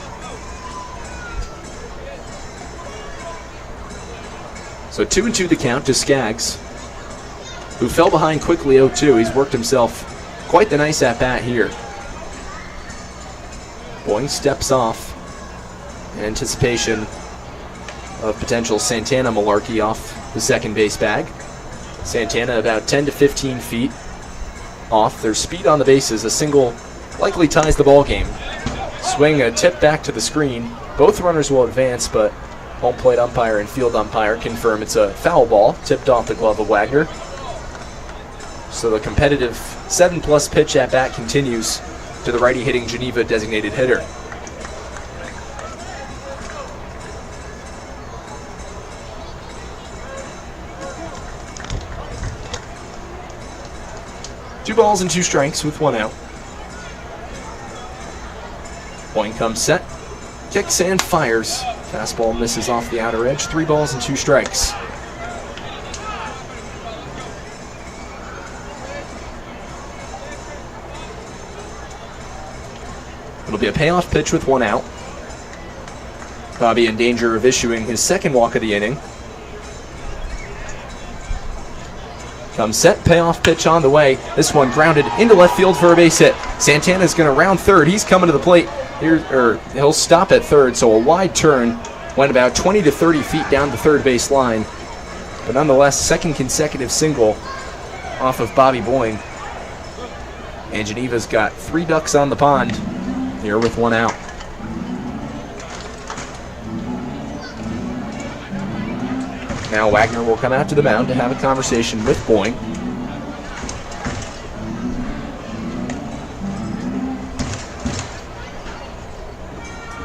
So 2-2 the count to Skaggs, who fell behind quickly 0-2. He's worked himself quite the nice at-bat here. Boying steps off in anticipation of potential Santana malarkey off the second base bag. Santana about 10 to 15 feet off. There's speed on the bases. A single likely ties the ball game. Swing, a tip back to the screen. Both runners will advance, but home plate umpire and field umpire confirm it's a foul ball, tipped off the glove of Wagner. So the competitive 7+ pitch at bat continues to the righty hitting Geneva designated hitter. Two balls and 2 strikes with 1 out. Boying comes set, kicks and fires. Fastball misses off the outer edge. 3 balls and 2 strikes. It'll be a payoff pitch with 1 out. Bobby in danger of issuing his second walk of the inning. Comes set, payoff pitch on the way. This one grounded into left field for a base hit. Santana's going to round third. He's coming to the plate. He'll stop at third, so a wide turn. Went about 20 to 30 feet down the third base line. But nonetheless, second consecutive single off of Bobby Boying. And Geneva's got 3 ducks on the pond here with 1 out. Now Wagner will come out to the mound to have a conversation with Boying.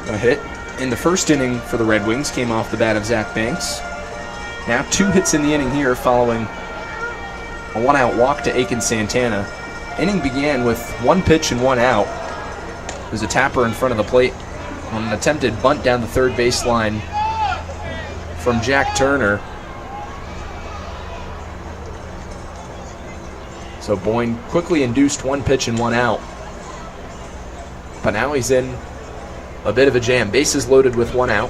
A hit in the first inning for the Red Wings came off the bat of Zach Banks. Now 2 hits in the inning here following a 1-out walk to Aiken Santana. Inning began with 1 pitch and 1 out. There's a tapper in front of the plate on an attempted bunt down the third baseline from Jack Turner. So Boying quickly induced 1 pitch and 1 out. But now he's in a bit of a jam. Bases loaded with 1 out.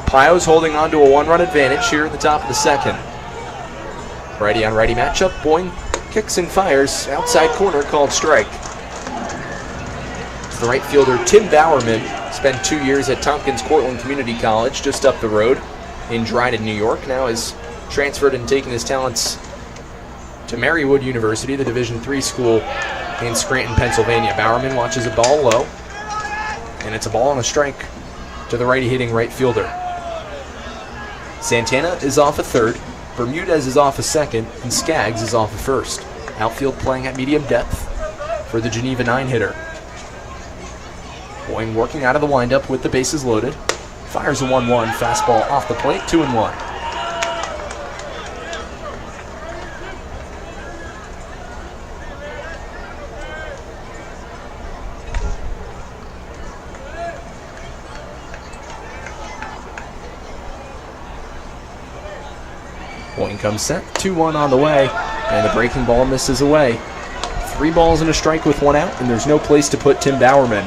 Pio's holding on to a 1-run advantage here in the top of the second. Righty on righty matchup. Boying kicks and fires. Outside corner called strike. The right fielder Tim Bowerman spent 2 years at Tompkins Cortland Community College just up the road in Dryden, New York. Now has transferred and taken his talents to Marywood University, the Division III school in Scranton, Pennsylvania. Bowerman watches a ball low, and it's a ball and a strike to the righty hitting right fielder. Santana is off a third, Bermudez is off a second, and Skaggs is off a first. Outfield playing at medium depth for the Geneva 9-hitter. Boying working out of the windup with the bases loaded. Fires a 1-1, fastball off the plate, 2-1. Boying comes set, 2-1 on the way, and the breaking ball misses away. 3 balls and a strike with 1 out, and there's no place to put Tim Bowerman.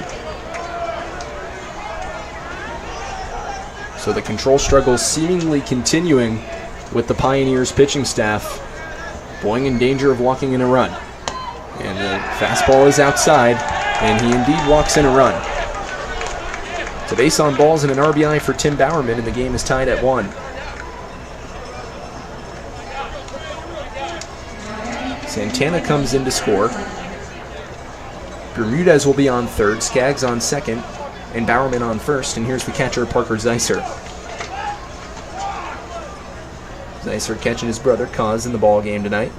So the control struggle seemingly continuing with the Pioneers pitching staff. Boying in danger of walking in a run. And the fastball is outside, and he indeed walks in a run. It's a base on balls and an RBI for Tim Bowerman, and the game is tied at 1. Santana comes in to score. Bermudez will be on third, Skaggs on second, and Bowerman on first. And here's the catcher, Parker Zeisser. Zeisser catching his brother, Kaz, in the ball game tonight.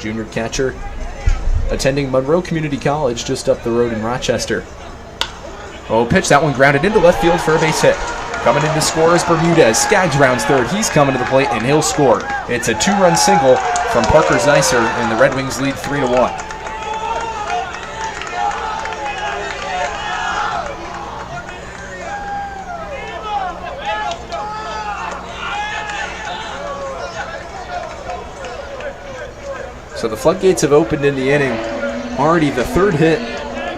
Junior catcher attending Monroe Community College just up the road in Rochester. Oh, pitch, that one grounded into left field for a base hit. Coming in to score is Bermudez. Skaggs rounds third. He's coming to the plate, and he'll score. It's a two-run single from Parker Zeisser, and the Red Wings lead 3-1. So the floodgates have opened in the inning. Already the third hit,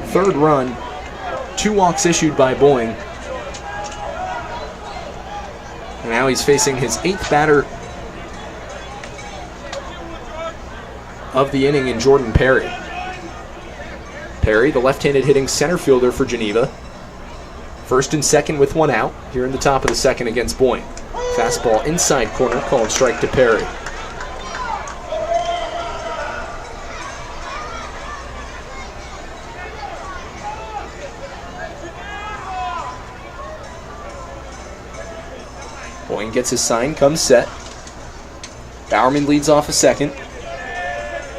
third run, 2 walks issued by Boeing. And now he's facing his 8th batter of the inning in Jordan Perry. Perry, the left-handed hitting center fielder for Geneva. First and second with 1 out here in the top of the second against Boeing. Fastball inside corner, called strike to Perry. Boeing gets his sign, comes set. Bowerman leads off a second.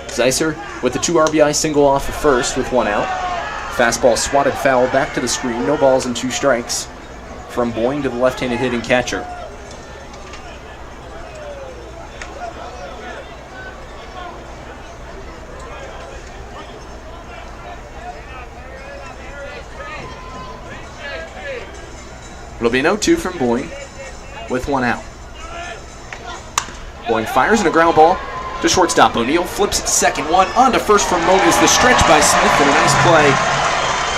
Zeisser with the 2 RBI single off of first with 1 out. Fastball swatted foul back to the screen. No balls and 2 strikes from Boeing to the left-handed hitting catcher. It'll be an 0-2 from Boeing with 1 out. Boeing fires in a ground ball to shortstop. O'Neill flips it to second. 1 on to first from Moses. The stretch by Smith and a nice play.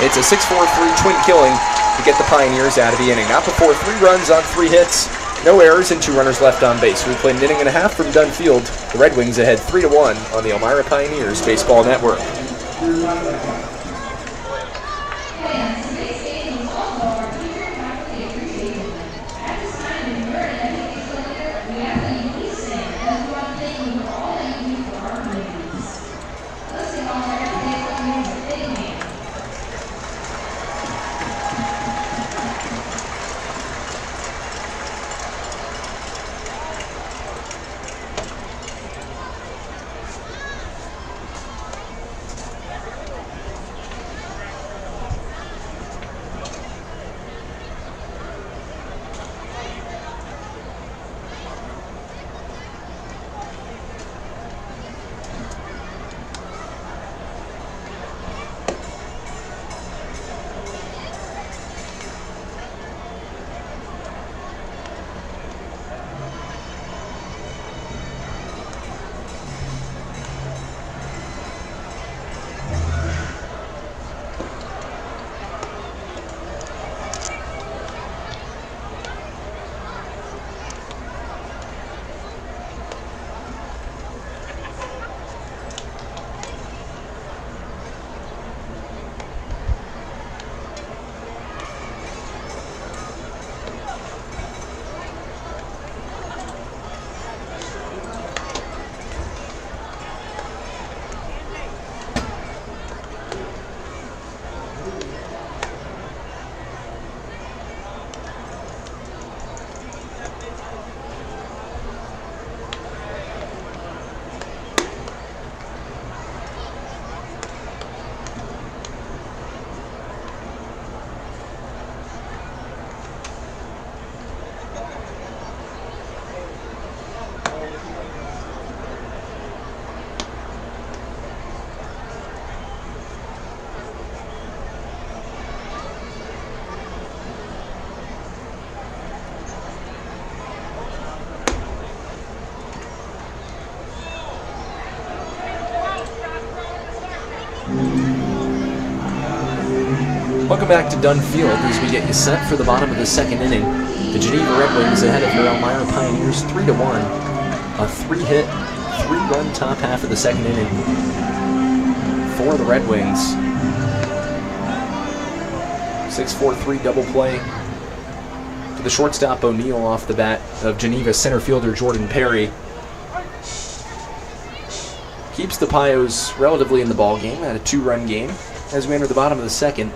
It's a 6-4-3 twin killing to get the Pioneers out of the inning. Now before 3 runs on 3 hits, no errors, and 2 runners left on base. We played an inning and a half from Dunn Field. The Red Wings ahead 3-1 on the Elmira Pioneers Baseball Network. Welcome back to Dunn Field as we get you set for the bottom of the second inning. The Geneva Red Wings ahead of your Elmira Pioneers 3-1. A 3-hit, 3-run top half of the second inning for the Red Wings. 6-4-3 double play to the shortstop O'Neill off the bat of Geneva center fielder Jordan Perry. keeps the Pios relatively in the ball game at a 2-run game as we enter the bottom of the second.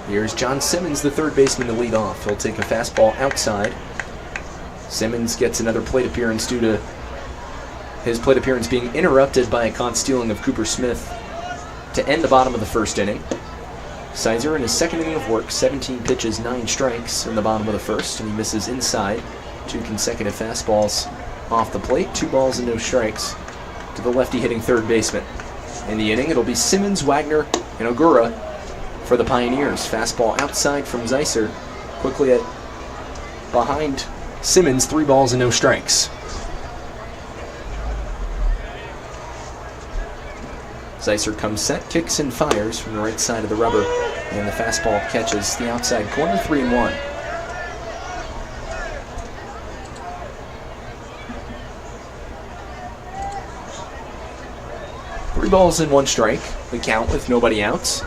Here's John Simmons, the third baseman, to lead off. He'll take a fastball outside. Simmons gets another plate appearance due to his plate appearance being interrupted by a caught stealing of Cooper Smith to end the bottom of the first inning. Sizer in his second inning of work, 17 pitches, 9 strikes in the bottom of the first, and he misses inside. 2 consecutive fastballs off the plate, 2 balls and no strikes to the lefty hitting third baseman. In the inning, it'll be Simmons, Wagner, and Ogura for the Pioneers. Fastball outside from Zeiser, quickly behind Simmons, 3 balls and no strikes. Zeiser comes set, kicks and fires from the right side of the rubber, and the fastball catches the outside corner, 3-1. Three balls and 1 strike, the count with nobody outs.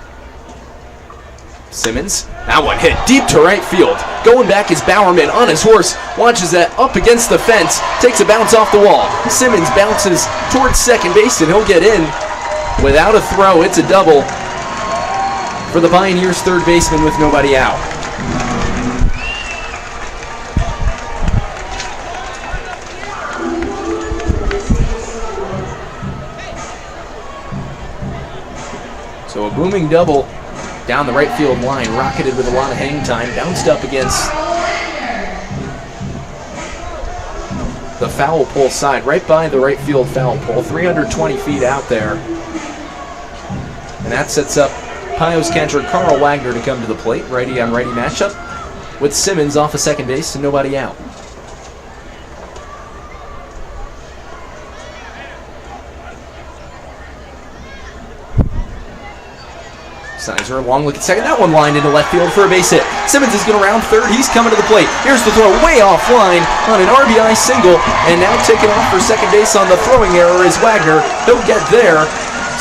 Simmons, that one hit deep to right field. Going back is Bowerman on his horse, launches that up against the fence, takes a bounce off the wall. Simmons bounces towards second base and he'll get in. Without a throw, it's a double for the Pioneers' third baseman with nobody out. So a booming double down the right field line, rocketed with a lot of hang time, bounced up against the foul pole side, right by the right field foul pole, 320 feet out there. And that sets up Pios catcher Carl Wagner to come to the plate. Righty on righty matchup with Simmons off of second base and nobody out. Sizer, a long look at second. That one lined into left field for a base hit. Simmons is going to round third. He's coming to the plate. Here's the throw way offline on an RBI single. And now taking off for second base on the throwing error is Wagner. He'll get there.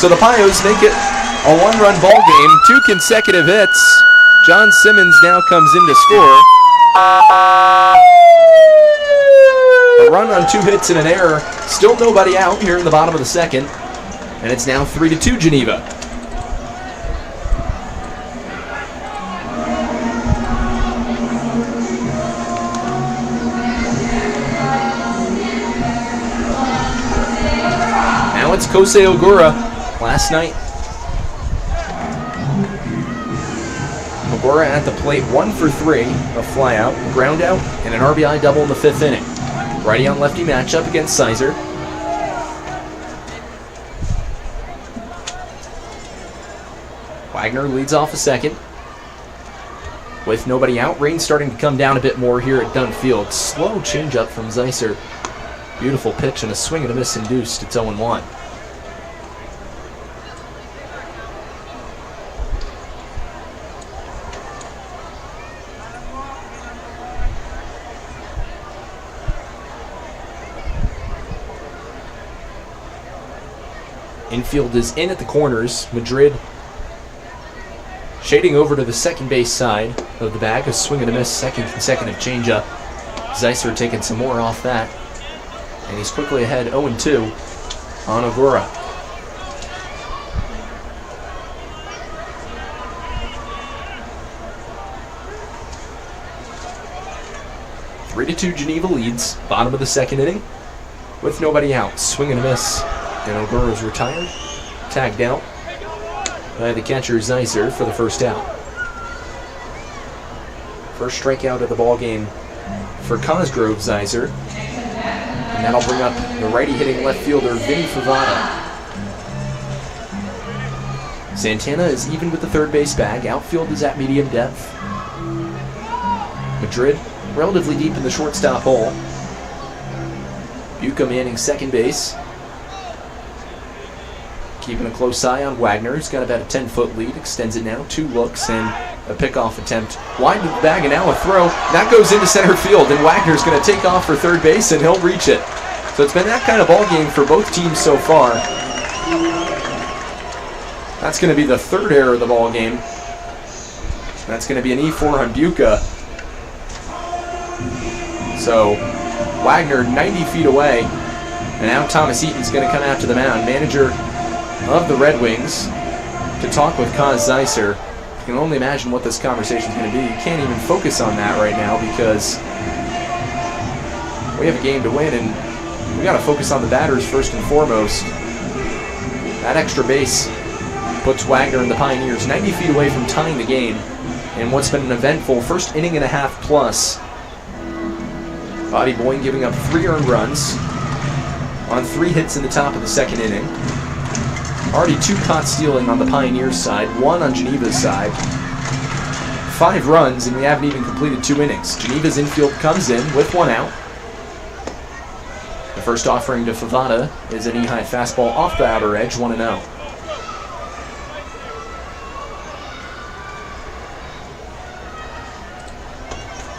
So the Pios make it a 1-run ball game, 2 consecutive hits. John Simmons now comes in to score. A run on 2 hits and an error. Still nobody out here in the bottom of the second. And it's now 3-2 Geneva. Now it's Kosei Ogura. Last night, Ogura at the plate, 1 for 3, a flyout, ground out, and an RBI double in the 5th inning. Righty on lefty matchup against Sizer. Wagner leads off a second. With nobody out, rain starting to come down a bit more here at Dunn Field. Slow changeup from Zeiser. Beautiful pitch and a swing and a miss induced. It's 0-1. Infield is in at the corners. Madrid shading over to the second base side of the bag. A swing and a miss, second consecutive changeup. Zeiser taking some more off that. And he's quickly ahead 0-2 on Ogura. Three to 2 Geneva leads. Bottom of the second inning with nobody out. Swing and a miss. And Ogura's retired. Tagged out by the catcher Zeiser for the first out. First strikeout of the ball game for Cosgrove Zeiser. And that'll bring up the righty hitting left fielder Vinny Favada. Santana is even with the third base bag. Outfield is at medium depth. Madrid relatively deep in the shortstop hole. Buca manning second base. Keeping a close eye on Wagner. He's got about a 10-foot lead. Extends it now. 2 looks and a pickoff attempt. Wide to the bag and now a throw. That goes into center field and Wagner's going to take off for third base and he'll reach it. So it's been that kind of ball game for both teams so far. That's going to be the third error of the ball game. That's going to be an E4 on Buca. So Wagner 90 feet away And now Thomas Eaton's going to come out to the mound, manager of the Red Wings, to talk with Kaz Zeiser. You can only imagine what this conversation is going to be. You can't even focus on that right now because we have a game to win, and we got to focus on the batters first and foremost. That extra base puts Wagner and the Pioneers 90 feet away from tying the game in what's been an eventful first inning and a half plus. Bobby Boyne giving up 3 earned runs on 3 hits in the top of the second inning. Already 2 caught stealing on the Pioneers side, 1 on Geneva's side. 5 runs, and we haven't even completed 2 innings. Geneva's infield comes in with 1 out. The first offering to Favada is an knee-high fastball off the outer edge, 1-0.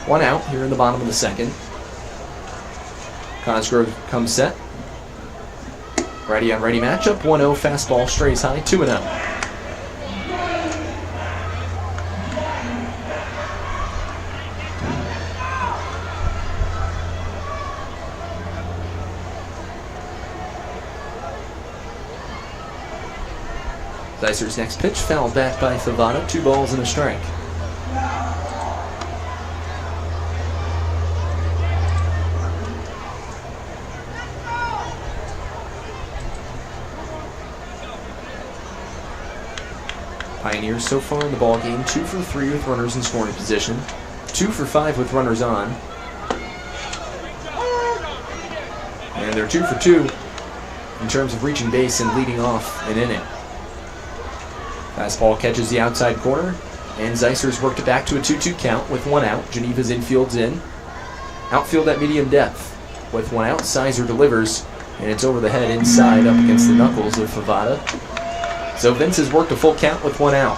One out here in the bottom of the second. Cosgrove comes set. Righty on righty matchup. 1-0 fastball strays high. 2-0. Zeiser's next pitch fouled back by Favada. 2 balls and a strike. Pioneers so far in the ball game, 2 for 3 with runners in scoring position, 2 for 5 with runners on, and they're 2 for 2 in terms of reaching base and leading off an inning. Fastball catches the outside corner, and Zeiser's worked it back to a 2-2 count with 1 out. Geneva's infield's in. Outfield at medium depth with 1 out. Zeiser delivers, and it's over the head inside up against the knuckles of Favada. So Vince has worked a full count with 1 out.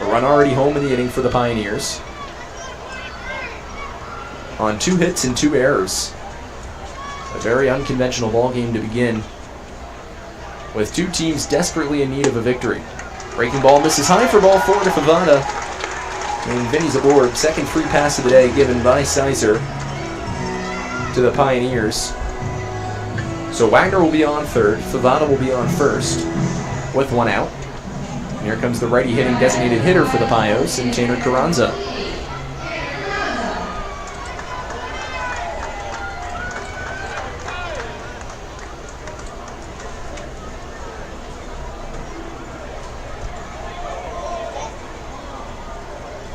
A run already home in the inning for the Pioneers. On 2 hits and 2 errors. A very unconventional ball game to begin, with 2 teams desperately in need of a victory. Breaking ball misses high for ball 4 to Favada. And Vinny's aboard. Second free pass of the day given by Zeiser to the Pioneers. So Wagner will be on third, Favada will be on first, with 1 out. And here comes the righty hitting designated hitter for the Pios, and Tanner Carranza.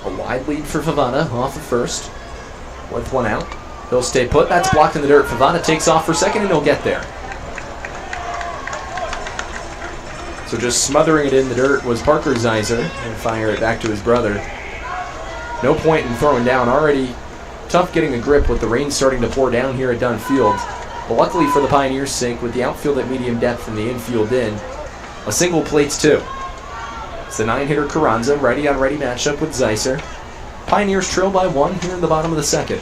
A wide lead for Favada off of first, with 1 out. He'll stay put. That's blocked in the dirt. Favada takes off for second, and he'll get there. So just smothering it in the dirt was Parker Zeiser, and fire it back to his brother. No point in throwing down. Already tough getting a grip with the rain starting to pour down here at Dunn Field. But luckily for the Pioneers' sake, with the outfield at medium depth and the infield in, a single plates 2. It's the 9-hitter Carranza, righty on righty matchup with Zeiser. Pioneers trail by 1 here in the bottom of the second.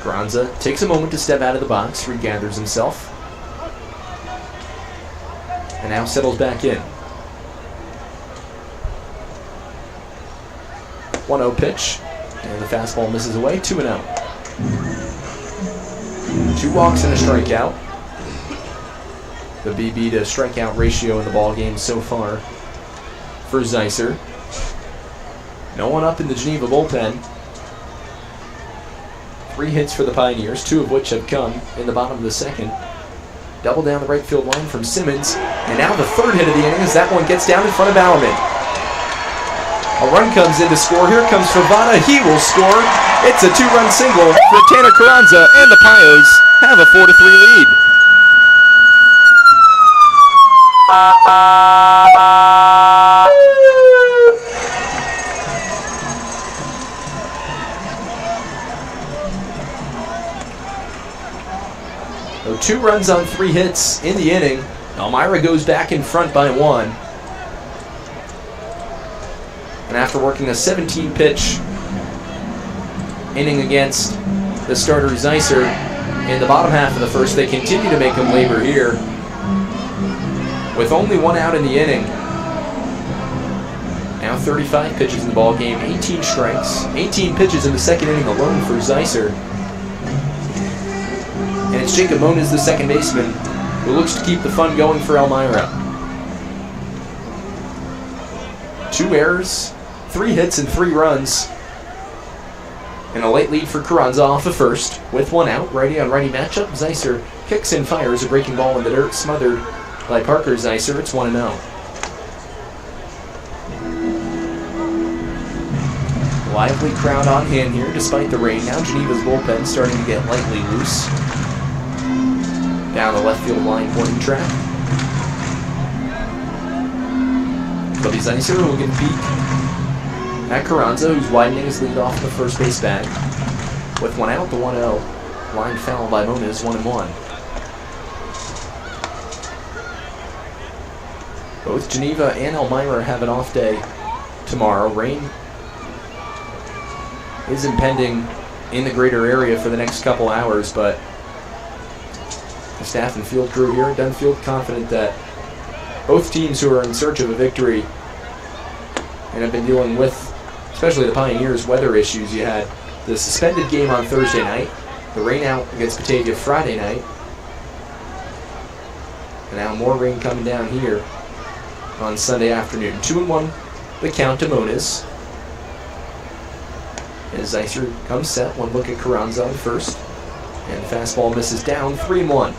Carranza takes a moment to step out of the box, regathers himself, and now settles back in. 1-0 pitch, and the fastball misses away. 2-0. 2 walks and a strikeout. The BB to strikeout ratio in the ball game so far for Zeiser. No one up in the Geneva bullpen. 3 hits for the Pioneers, 2 of which have come in the bottom of the second. Double down the right field line from Simmons, and now the 3rd hit of the inning as that one gets down in front of Bowerman. A run comes in to score. Here comes Favada. He will score. It's a 2-run single for Tanner Carranza, and the Pios have a 4-3 lead. So 2 runs on 3 hits in the inning. Elmira goes back in front by 1. And after working a 17-pitch inning against the starter Zeiser in the bottom half of the first, they continue to make him labor here. with only one out in the inning. Now 35 pitches in the ball game, 18 strikes, 18 pitches in the second inning alone for Zeisser. And it's Jacob Moniz, the second baseman, who looks to keep the fun going for Elmira. 2 errors, 3 hits, and 3 runs. And a late lead for Carranza off the first. With 1 out, righty-on-righty matchup. Zeisser kicks and fires a breaking ball in the dirt, smothered by Parker Zeisser. It's 1-0. Lively crowd on hand here despite the rain. Now Geneva's bullpen starting to get lightly loose. Down the left field line pointing track. Cody Zeisser will get a peek at Carranza, who's widening his lead off the first base bag. With 1 out, the 1-0. Line foul by Moniz, 1-1. Both Geneva and Elmira have an off day tomorrow. Rain is impending in the greater area for the next couple hours, but the staff and field crew here at Dunn Field confident that both teams who are in search of a victory and have been dealing with, especially the Pioneers, weather issues. You had the suspended game on Thursday night, the rain out against Batavia Friday night, and now more rain coming down here on Sunday afternoon. 2-1 the count to Moniz. As Zeisser comes set, 1 look at Carranza on first, and fastball misses down, 3-1.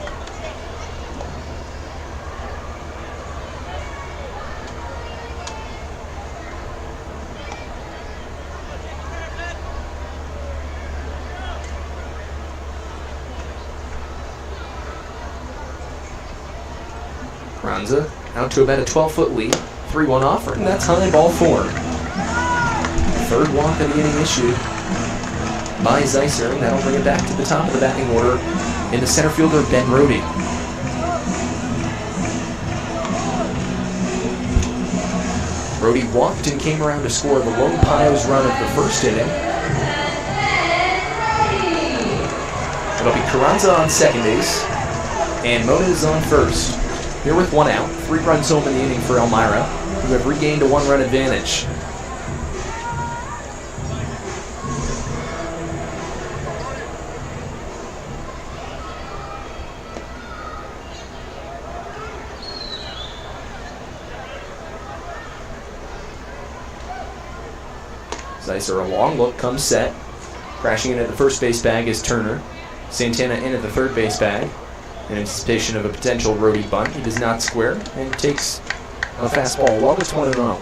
Carranza out to about a 12-foot lead, 3-1 offer, and that's high, ball 4. Third walk of the inning issued by Zeisser, and that'll bring it back to the top of the batting order in the center fielder, Ben Rohde. Rohde walked and came around to score the lone Pios run of the first inning. It'll be Carranza on second base, and Moniz on first. Here with 1 out, 3 runs home in the inning for Elmira, who have regained a 1-run advantage. Zeisser, a long look, comes set. Crashing in at the first base bag is Turner. Santana in at the third base bag in anticipation of a potential Rohde bunt. He does not square and takes a fastball low. It's 1-0.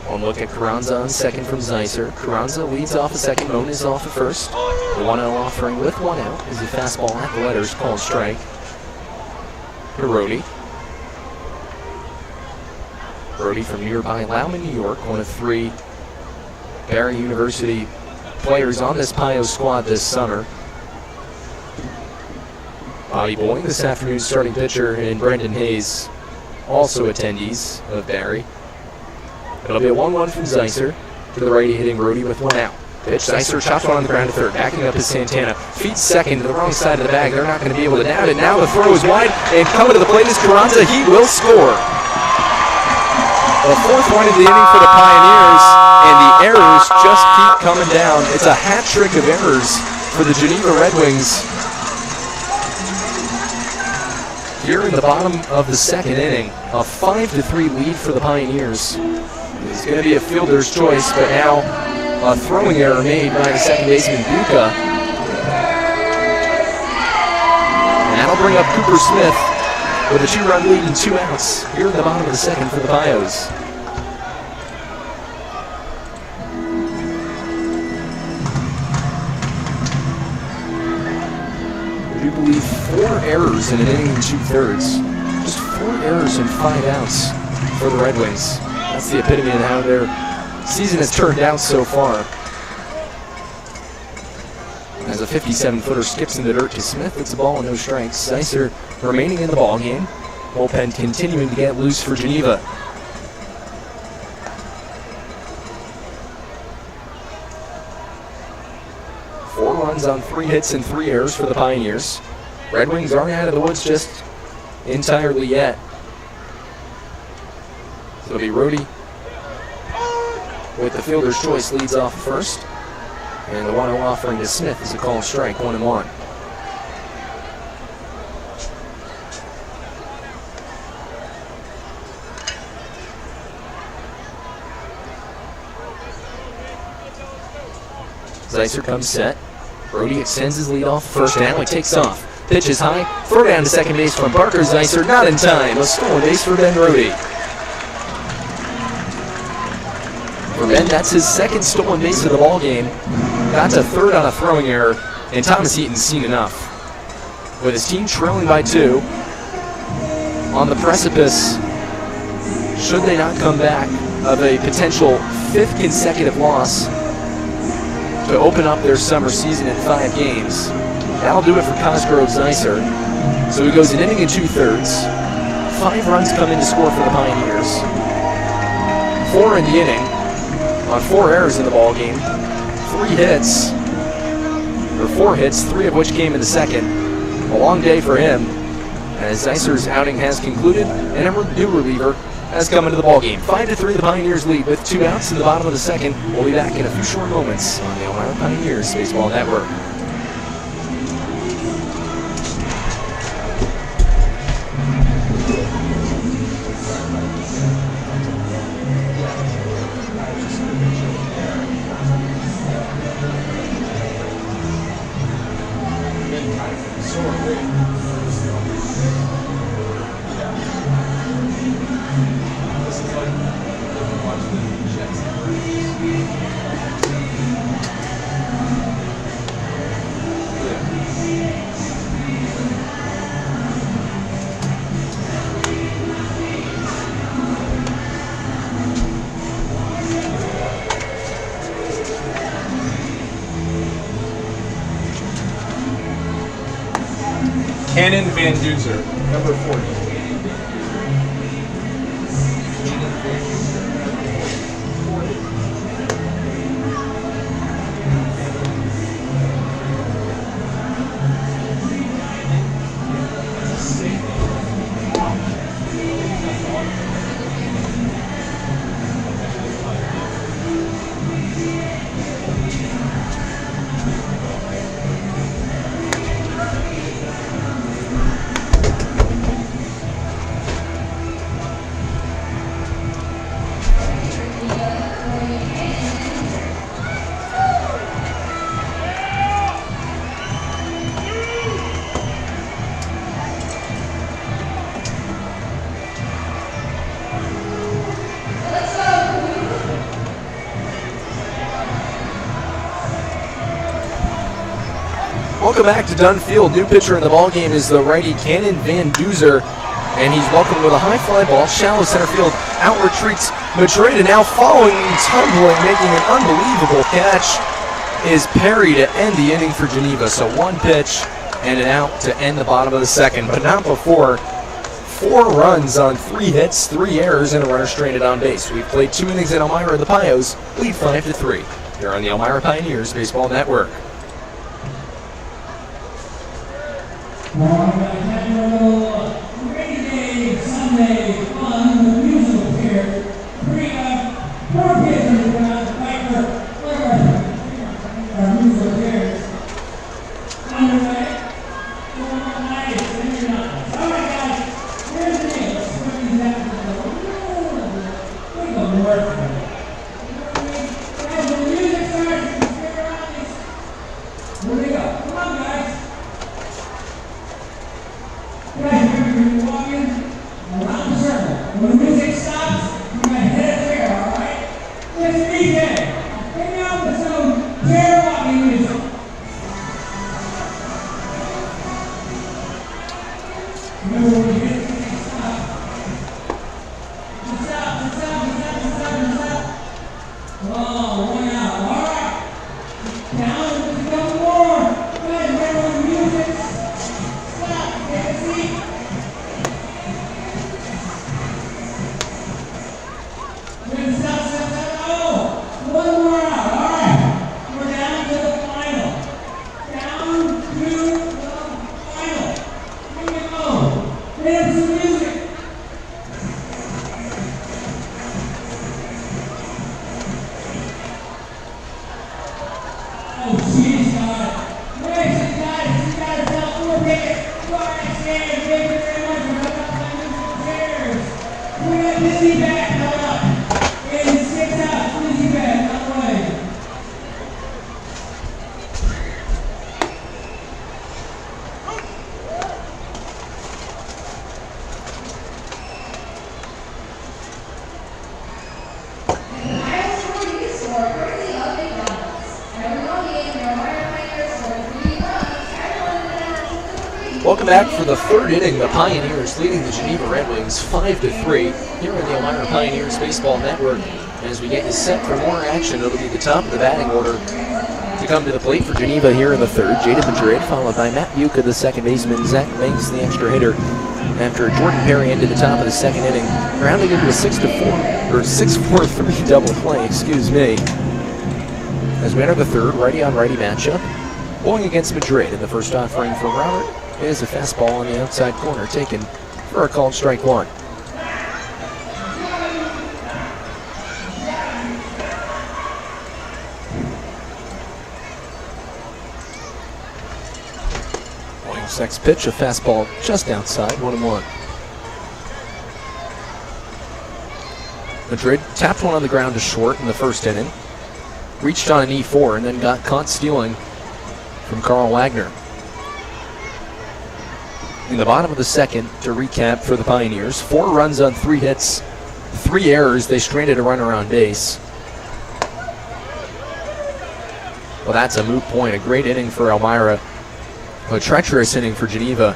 One look at Carranza on second from Zeisser. Carranza leads off a second, Moniz off a first. The 1-0 offering with 1 out is a fastball at the letters, called strike. To Rohde. Rohde from nearby Lauman, New York, one of 3 Barry University players on this Pio squad this summer. Bobby Boying, this afternoon's starting pitcher, and Brendan Hayes, also attendees of Barry. It'll be a 1-1 from Zeisser to the righty, hitting Rohde with 1 out. Pitch, Zeisser chops one on the ground to third. Backing up is Santana. Feet second to the wrong side of the bag. They're not going to be able to down it. Now the throw is wide, and coming to the plate is Carranza. He will score. The 4th one of the inning for the Pioneers, and the errors just keep coming down. It's a hat trick of errors for the Geneva Red Wings here in the bottom of the second inning. A 5-3 lead for the Pioneers. It's going to be a fielder's choice, but now a throwing error made by the second baseman, Buca. And that'll bring up Cooper Smith with a 2-run lead and 2 outs here in the bottom of the second for the Pios. Would you believe 4 errors in an inning and 2/3? Just 4 errors and 5 outs for the Red Wings. That's the epitome of how their season has turned out so far. As a 57-footer skips in the dirt to Smith, it's a ball and no strikes. Zeisser remaining in the ball game. Bullpen continuing to get loose for Geneva. Four runs on 3 hits and 3 errors for the Pioneers. Red Wings aren't out of the woods just entirely yet. So it'll be Rhodey with the fielder's choice, leads off first. And the 1-0 offering to Smith is a called strike, 1-1. Zeisser comes set. Rhodey extends his lead off first. Now he takes off. Pitch is high. Throw down to second base from Parker Zeisser. Not in time. A stolen base for Ben Rhodey. For Ben, that's his second stolen base of the ball game. Got to third on a throwing error, and Thomas Eaton's seen enough. With his team trailing by 2, on the precipice, should they not come back, of a potential 5th consecutive loss to open up their summer season in 5 games. That'll do it for Cosgrove Zeisser. So he goes an inning and 2/3. 5 runs come in to score for the Pioneers. 4 in the inning on 4 errors in the ball game. 4 hits, 3 of which came in the second. A long day for him, as Zeisser's outing has concluded, and a new reliever has come into the ballgame. 5-3, the Pioneers lead with 2 outs in the bottom of the second. We'll be back in a few short moments on the Elmira Pioneers Baseball Network. Cannon Van Duzer, number 40. Welcome back to Dunn Field. New pitcher in the ballgame is the righty Cannon Van Duzer, and he's welcomed with a high fly ball, shallow center field. Out retreats Madrid, and now following and tumbling, making an unbelievable catch, is Perry to end the inning for Geneva. So 1 pitch and an out to end the bottom of the second, but not before 4 runs on 3 hits, 3 errors, and a runner stranded on base. We've played 2 innings at Elmira. The Pios lead 5-3. Here on the Elmira Pioneers Baseball Network. Pregame Sunday fun, the musical here. Four pitchers around our musical here. Underway. 4 nice, and you're not. All right, guys. Here's the deal. Let's bring these out to the we go to work. As the music starts, you stick around these. Here we go. Come on, guys. Welcome back for the third inning. The Pioneers leading the Geneva Red Wings 5-3 here on the Elmira Pioneers Baseball Network. As we get you set for more action, it'll be the top of the batting order to come to the plate for Geneva here in the third. Jaden Madrid, followed by Matt Buca, the second baseman. Zach Banks, the extra hitter. After Jordan Perry ended the top of the second inning, rounding into a 6-4-3 double play, As we enter the third, righty-on-righty matchup. Going against Madrid in the first offering for Robert is a fastball on the outside corner, taken for a called strike one. Boing's next pitch, a fastball just outside, 1-1. Madrid tapped one on the ground to short in the first inning, reached on an E4, and then got caught stealing from Carl Wagner. In the bottom of the second, to recap for the Pioneers, 4 runs on 3 hits, 3 errors. They stranded a runner on base. Well, that's a moot point. A great inning for Elmira. A treacherous inning for Geneva,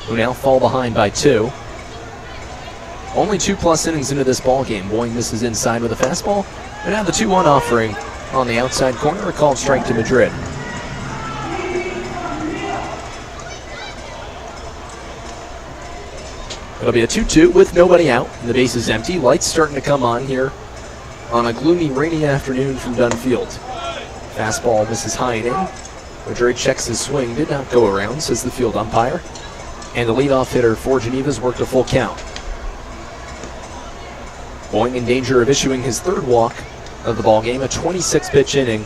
who now fall behind by 2. Only 2+ innings into this ball game. Boing misses inside with a fastball. And now the 2-1 offering on the outside corner, a called strike to Madrid. It'll be a 2-2 with nobody out. The base is empty. Lights starting to come on here on a gloomy, rainy afternoon from Dunn Field. Fastball misses high and in. Madrid checks his swing. Did not go around, says the field umpire. And the leadoff hitter for Geneva's worked a full count. Boing in danger of issuing his third walk of the ballgame, a 26-pitch inning,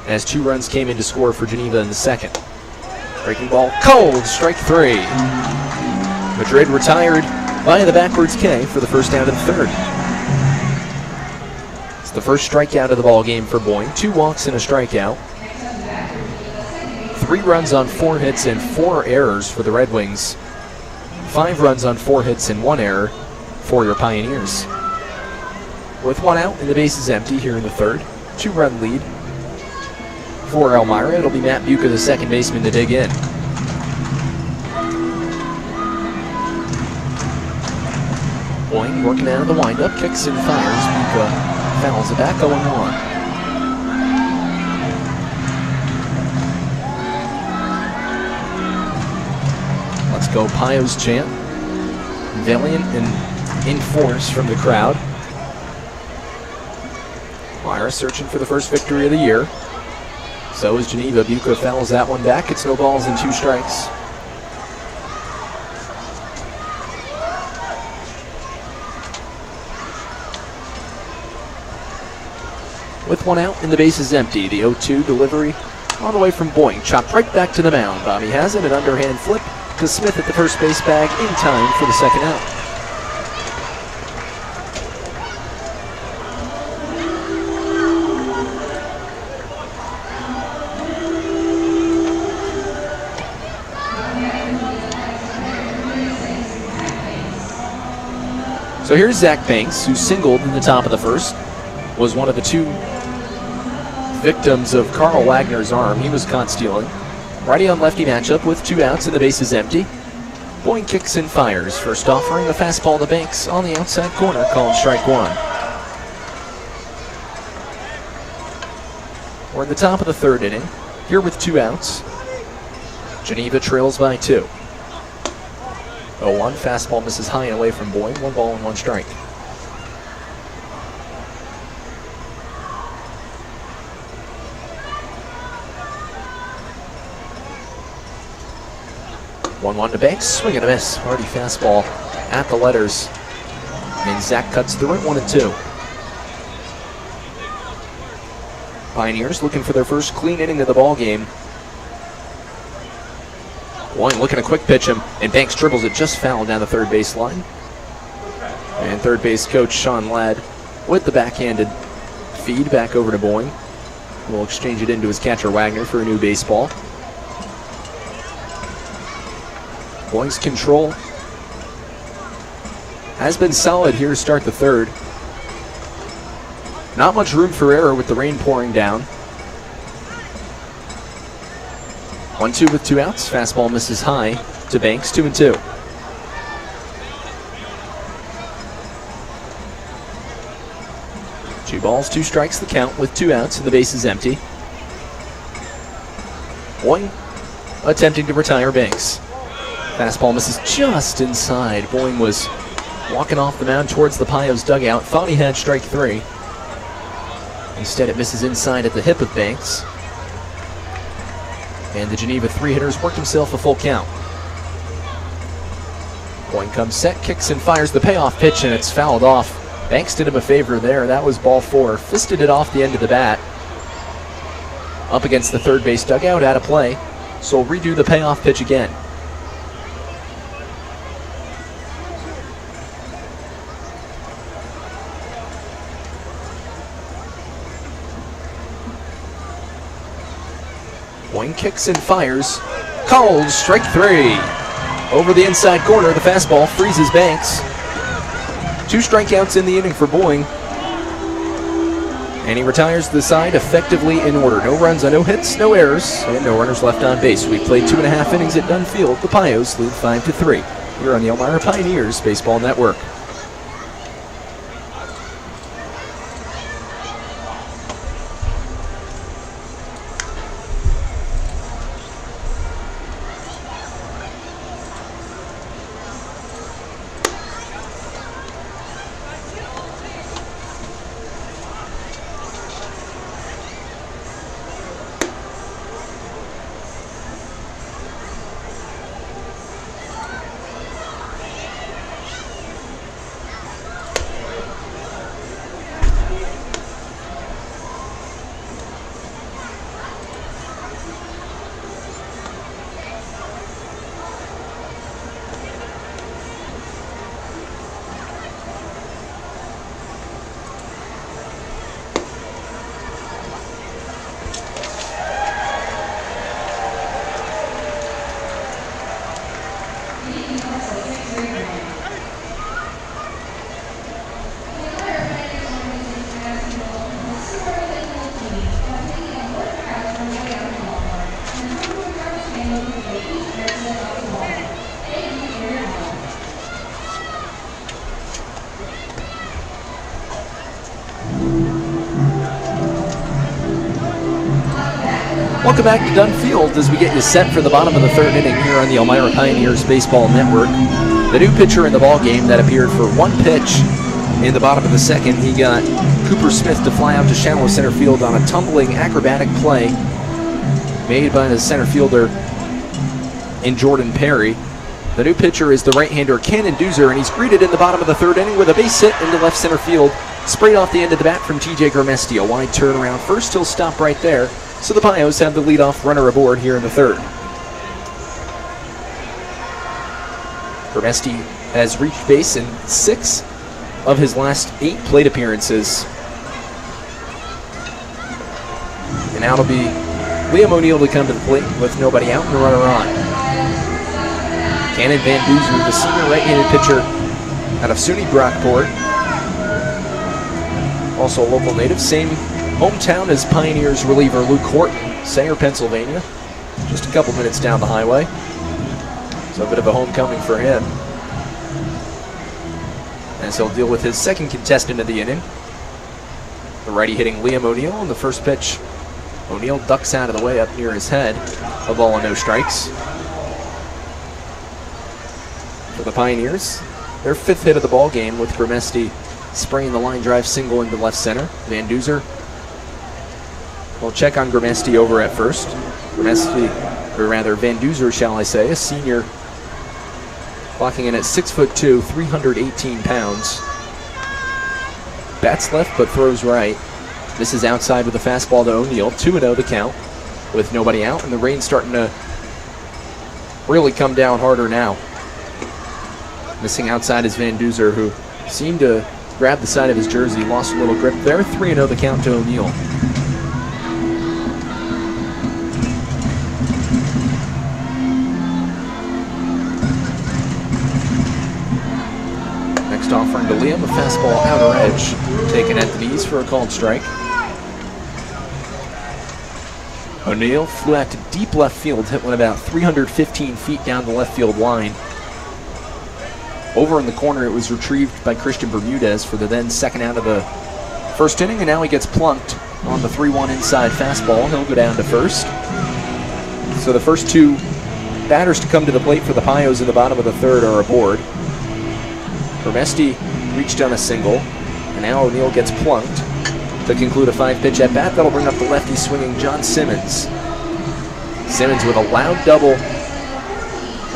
as 2 runs came in to score for Geneva in the second. Breaking ball, cold, strike 3. Madrid retired via the backwards K for the first out of the third. It's the first strikeout of the ball game for Boing. 2 walks and a strikeout. 3 runs on 4 hits and 4 errors for the Red Wings. 5 runs on 4 hits and 1 error for your Pioneers. With 1 out and the base is empty here in the third. 2-run lead for Elmira. It'll be Matt Buca, the second baseman, to dig in. Boing working out of the windup, kicks and fires. Buca fouls it back, 0-1. Let's go Pio's chant. Valiant and in force from the crowd. Myra searching for the first victory of the year. So is Geneva. Buca fouls that one back. It's no balls and 2 strikes. With 1 out and the base is empty, the 0-2 delivery on the way from Boing. Chopped right back to the mound. Bobby has it, an underhand flip to Smith at the first base bag in time for the second out. So here's Zach Banks, who singled in the top of the first. Was one of the 2 victims of Carl Wagner's arm. He was caught stealing. Righty on lefty matchup with 2 outs and the base is empty. Boing kicks and fires. First offering, a fastball to Banks on the outside corner, called strike 1. We're in the top of the third inning, here with 2 outs. Geneva trails by 2. 0-1, fastball misses high and away from Boing. 1 ball and 1 strike. One to Banks, swing and a miss. Hardy fastball at the letters. And Zach cuts through it, 1-2. Pioneers looking for their first clean inning of the ball game. Boing looking to quick pitch him, and Banks dribbles it just foul down the third base line. And third base coach Sean Ladd with the backhanded feed back over to Boing. We'll exchange it into his catcher Wagner for a new baseball. Boing's control has been solid here to start the third. Not much room for error with the rain pouring down. 1-2 with 2 outs. Fastball misses high. to Banks, 2-2. Two balls, two strikes the count with 2 outs and the base is empty. Boying attempting to retire Banks. Fastball misses just inside. Boying was walking off the mound towards the Pios dugout. Thought he had strike 3. Instead it misses inside at the hip of Banks. And the Geneva 3-hitters worked himself a full count. Boying comes set, kicks and fires the payoff pitch, and it's fouled off. Banks did him a favor there. That was ball 4. Fisted it off the end of the bat. Up against the third base dugout, out of play. So we'll redo the payoff pitch again. Boying kicks and fires. Called strike 3. Over the inside corner, the fastball freezes Banks. 2 strikeouts in the inning for Boying. And he retires the side effectively in order. No runs, no hits, no errors, and no runners left on base. We played 2.5 innings at Dunn Field. The Pios lead 5-3. Here on the Elmira Pioneers Baseball Network. Welcome back to Dunn Field as we get you set for the bottom of the 3rd inning here on the Elmira Pioneers Baseball Network. The new pitcher in the ball game that appeared for 1 pitch in the bottom of the 2nd. He got Cooper Smith to fly out to shallow center field on a tumbling acrobatic play made by the center fielder in Jordan Perry. The new pitcher is the right-hander Cannon Doozer, and he's greeted in the bottom of the 3rd inning with a base hit into left center field. Sprayed off the end of the bat from TJ Grimesti. A wide turnaround first. He'll stop right there. So the Pios have the leadoff runner aboard here in the 3rd. Grimesti has reached base in 6 of his last 8 plate appearances. And now it'll be Liam O'Neill to come to the plate with nobody out and the runner on. Cannon Van Duzer, the senior right-handed pitcher out of SUNY Brockport. Also a local native, same hometown as Pioneers reliever Luke Horton, Sanger, Pennsylvania. Just a couple minutes down the highway. So a bit of a homecoming for him. As he'll deal with his 2nd contestant of the inning. The righty hitting Liam O'Neill on the first pitch. O'Neill ducks out of the way up near his head. A ball and no strikes. For the Pioneers, their 5th hit of the ball game with Grimesti spraying the line drive single into left center. Van Duzer will check on Grimesti over at first. Grimesti, or rather Van Duzer, shall I say, a senior, clocking in at 6'2", 318 pounds. Bats left but throws right. This is outside with a fastball to O'Neill. 2-0 the count with nobody out, and the rain's starting to really come down harder now. Missing outside is Van Duzer, who seemed to grab the side of his jersey, lost a little grip there. 3-0 the count to O'Neill. Next offering to Liam, a fastball outer edge, taken at the knees for a called strike. O'Neill flew out to deep left field, hit one about 315 feet down the left field line. Over in the corner, it was retrieved by Christian Bermudez for the then second out of the first inning, and now he gets plunked on the 3-1 inside fastball. He'll go down to first. So the first two batters to come to the plate for the Pios in the bottom of the third are aboard. Vermesti reached on a single, and now O'Neill gets plunked to conclude a 5-pitch at bat. That'll bring up the lefty swinging John Simmons. Simmons with a loud double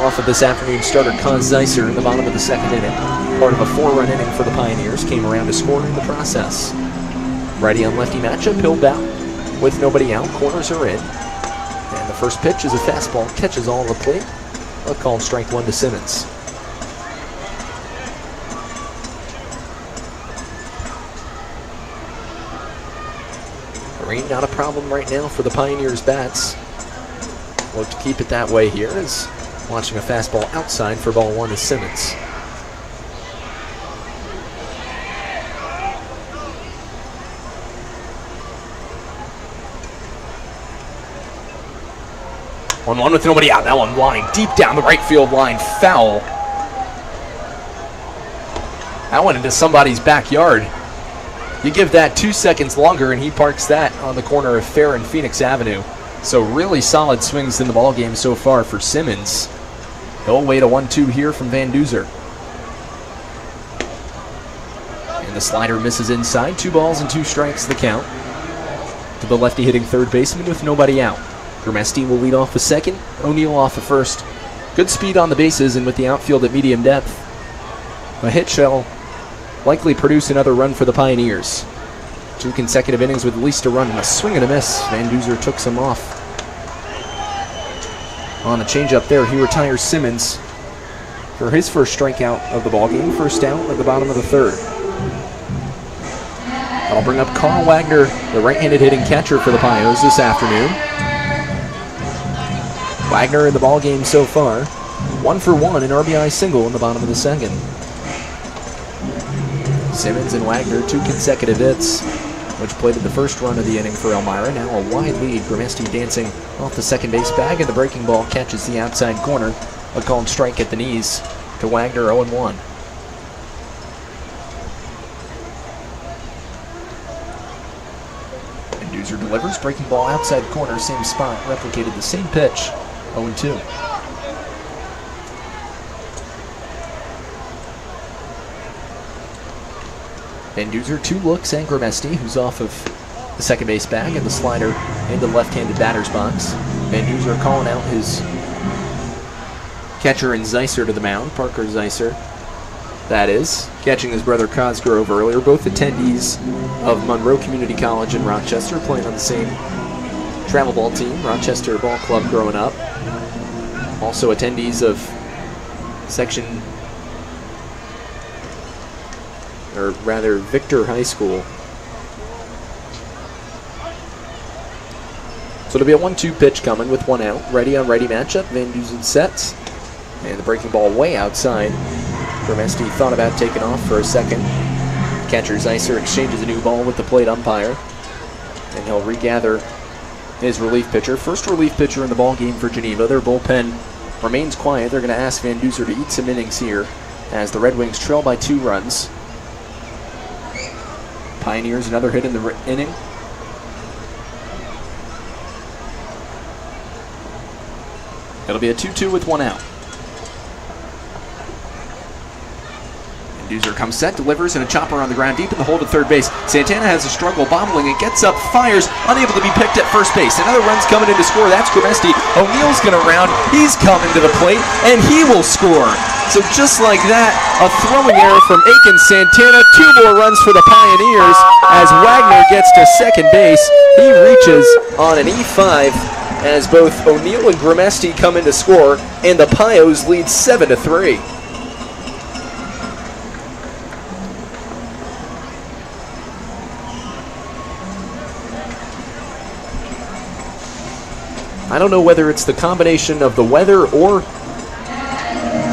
off of this afternoon starter Kaz Zeiser in the bottom of the second inning. Part of a 4-run inning for the Pioneers, came around to score in the process. Righty on lefty matchup, Hill out with nobody out, corners are in. And the first pitch is a fastball, catches all the plate. A called strike one to Simmons. Rain not a problem right now for the Pioneers bats. Look to keep it that way here as launching a fastball outside for ball one is Simmons. One with nobody out. That one line deep down the right field line. Foul. That went into somebody's backyard. You give that 2 seconds longer and he parks that on the corner of Fair and Phoenix Avenue. So really solid swings in the ballgame so far for Simmons. He'll wait a 1-2 here from Van Duzer. And the slider misses inside. 2 balls and 2 strikes the count to the lefty hitting third baseman with nobody out. Vermesti will lead off the second, O'Neill off the first. Good speed on the bases, and with the outfield at medium depth, a hit shall likely produce another run for the Pioneers. 2 consecutive innings with at least a run and a swing and a miss. Van Duzer took some off. On the changeup there, he retires Simmons for his first strikeout of the ballgame. First out at the bottom of the third. That'll bring up Carl Wagner, the right-handed hitting catcher for the Pios this afternoon. Wagner in the ballgame so far. 1 for 1, an RBI single in the bottom of the second. Simmons and Wagner, 2 consecutive hits, which plated the first run of the inning for Elmira. Now a wide lead. Vermesti dancing off the second base bag, and the breaking ball catches the outside corner. A called strike at the knees to Wagner, 0-1. And Duzer delivers. Breaking ball outside corner, same spot. Replicated the same pitch. 0-2. Van Duzer, 2 looks, and Vermesti, who's off of the second base bag, and the slider into the left-handed batter's box. Van Duzer calling out his catcher and Zeiser to the mound, Parker Zeiser, that is, catching his brother Cosgrove earlier, both attendees of Monroe Community College in Rochester, playing on the same travel ball team, Rochester Ball Club growing up. Also attendees of Victor High School. So it'll be a 1-2 pitch coming with 1 out. Righty on righty matchup. Van Duzen sets. And the breaking ball way outside. Vermesti thought about taking off for a second. Catcher Zeiser exchanges a new ball with the plate umpire. And he'll regather his relief pitcher. First relief pitcher in the ball game for Geneva. Their bullpen remains quiet. They're going to ask Van Duzer to eat some innings here as the Red Wings trail by 2 runs. Pioneers another hit in the inning. It'll be a 2-2 with 1 out. Duzer comes set, delivers, and a chopper on the ground deep in the hole to third base. Santana has a struggle bobbling and gets up, fires, unable to be picked at first base. Another run's coming in to score. That's Vermesti. O'Neill's going to round. He's coming to the plate, and he will score. So just like that, a throwing error from Aiken Santana. 2 more runs for the Pioneers as Wagner gets to second base. He reaches on an E5 as both O'Neill and Vermesti come in to score, and the Pios lead 7-3. I don't know whether it's the combination of the weather or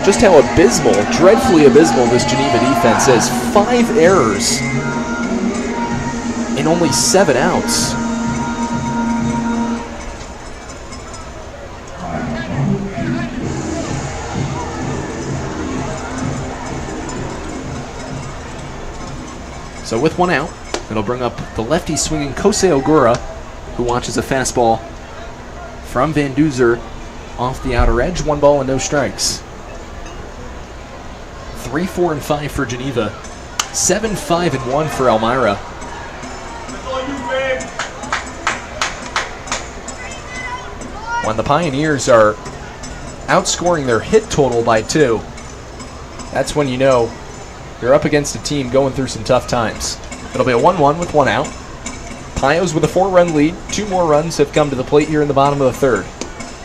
just how abysmal, dreadfully abysmal this Geneva defense is. 5 errors in only 7 outs. So with one out, it'll bring up the lefty swinging Kosei Ogura, who watches a fastball from Van Duzer off the outer edge. 1 ball and no strikes. 3, 4, and 5 for Geneva. 7, 5, and 1 for Elmira. When the Pioneers are outscoring their hit total by 2, that's when you know you're up against a team going through some tough times. It'll be a 1-1 with 1 out. Pios with a 4-run lead. 2 more runs have come to the plate here in the bottom of the third.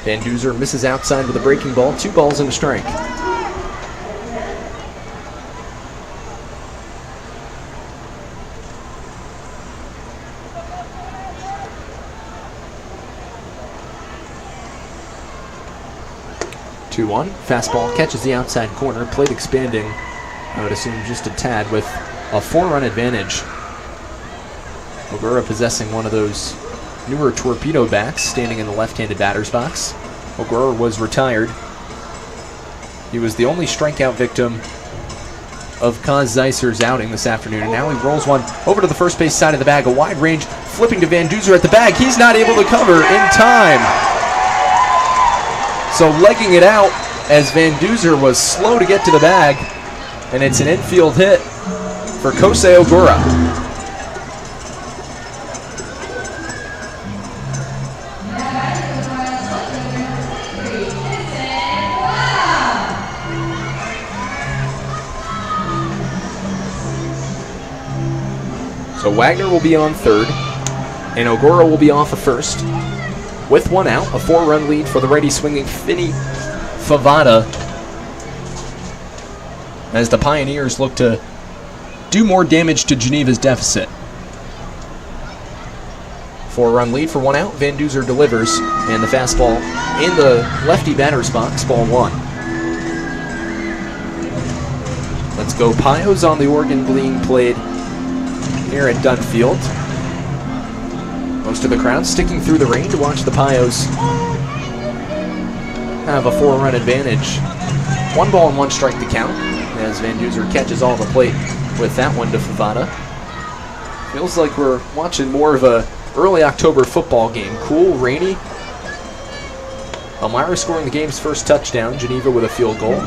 Van Duzer misses outside with a breaking ball. 2 balls and a strike. Fastball catches the outside corner. Plate expanding, I would assume just a tad, with a 4-run advantage. Ogura possessing one of those newer torpedo bats, standing in the left-handed batter's box. Ogura was retired. He was the only strikeout victim of Kaz Zeiser's outing this afternoon, and now he rolls one over to the first base side of the bag. A wide range, flipping to Van Duzer at the bag. He's not able to cover in time. So legging it out as Van Duzer was slow to get to the bag, and it's an infield hit for Kosei Ogura. So Wagner will be on third, and Ogura will be off of first. With 1 out, a 4-run lead for the righty swinging Finney Favada, as the Pioneers look to do more damage to Geneva's deficit. 4-run lead for 1 out. Van Duzer delivers, and the fastball in the lefty batter's box, ball 1. Let's go. Pios on the organ being played here at Dunn Field. Most of the crowd sticking through the rain to watch the Pios have a 4-run advantage. 1 ball and 1 strike to count as Van Duzer catches all the plate with that one to Favada. Feels like we're watching more of a early October football game. Cool, rainy. Elmira scoring the game's first touchdown. Geneva with a field goal.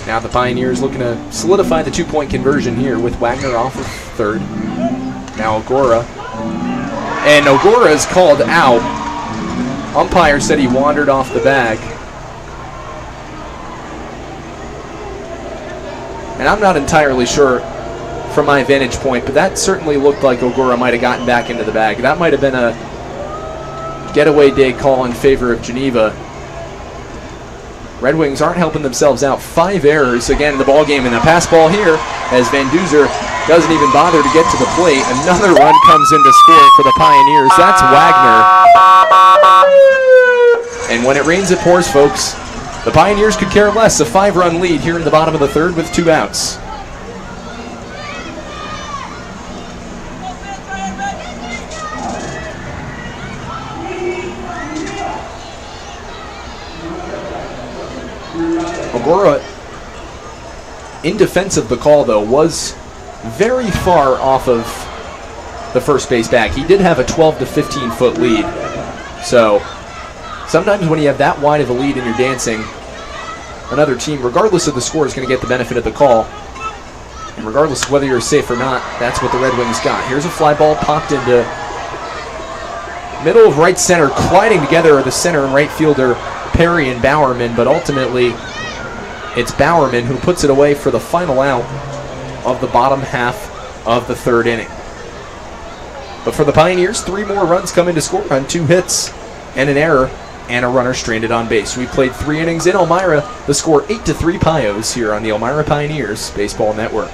Now the Pioneers looking to solidify the 2-point conversion here with Wagner off of third. Now Ogura. And Ogura is called out. Umpire said he wandered off the bag. And I'm not entirely sure from my vantage point, but that certainly looked like Ogura might have gotten back into the bag. That might have been a getaway day call in favor of Geneva. Red Wings aren't helping themselves out. 5 errors again in the ball game, and a pass ball here as Van Duzer doesn't even bother to get to the plate. Another run comes in to score for the Pioneers. That's Wagner. And when it rains, it pours, folks. The Pioneers could care less. A 5-run lead here in the bottom of the third with 2 outs. Ogura, in defense of the call, though, was very far off of the first base bag. He did have a 12 to 15 foot lead. So sometimes when you have that wide of a lead and you're dancing, another team, regardless of the score, is going to get the benefit of the call. And regardless of whether you're safe or not, that's what the Red Wings got. Here's a fly ball popped into middle of right center. Colliding together are the center and right fielder Perry and Bowerman, but ultimately it's Bowerman who puts it away for the final out of the bottom half of the third inning. But for the Pioneers, 3 more runs come in to score on 2 hits and an error and a runner stranded on base. We played 3 innings in Elmira. The score 8-3 Pios here on the Elmira Pioneers Baseball Network.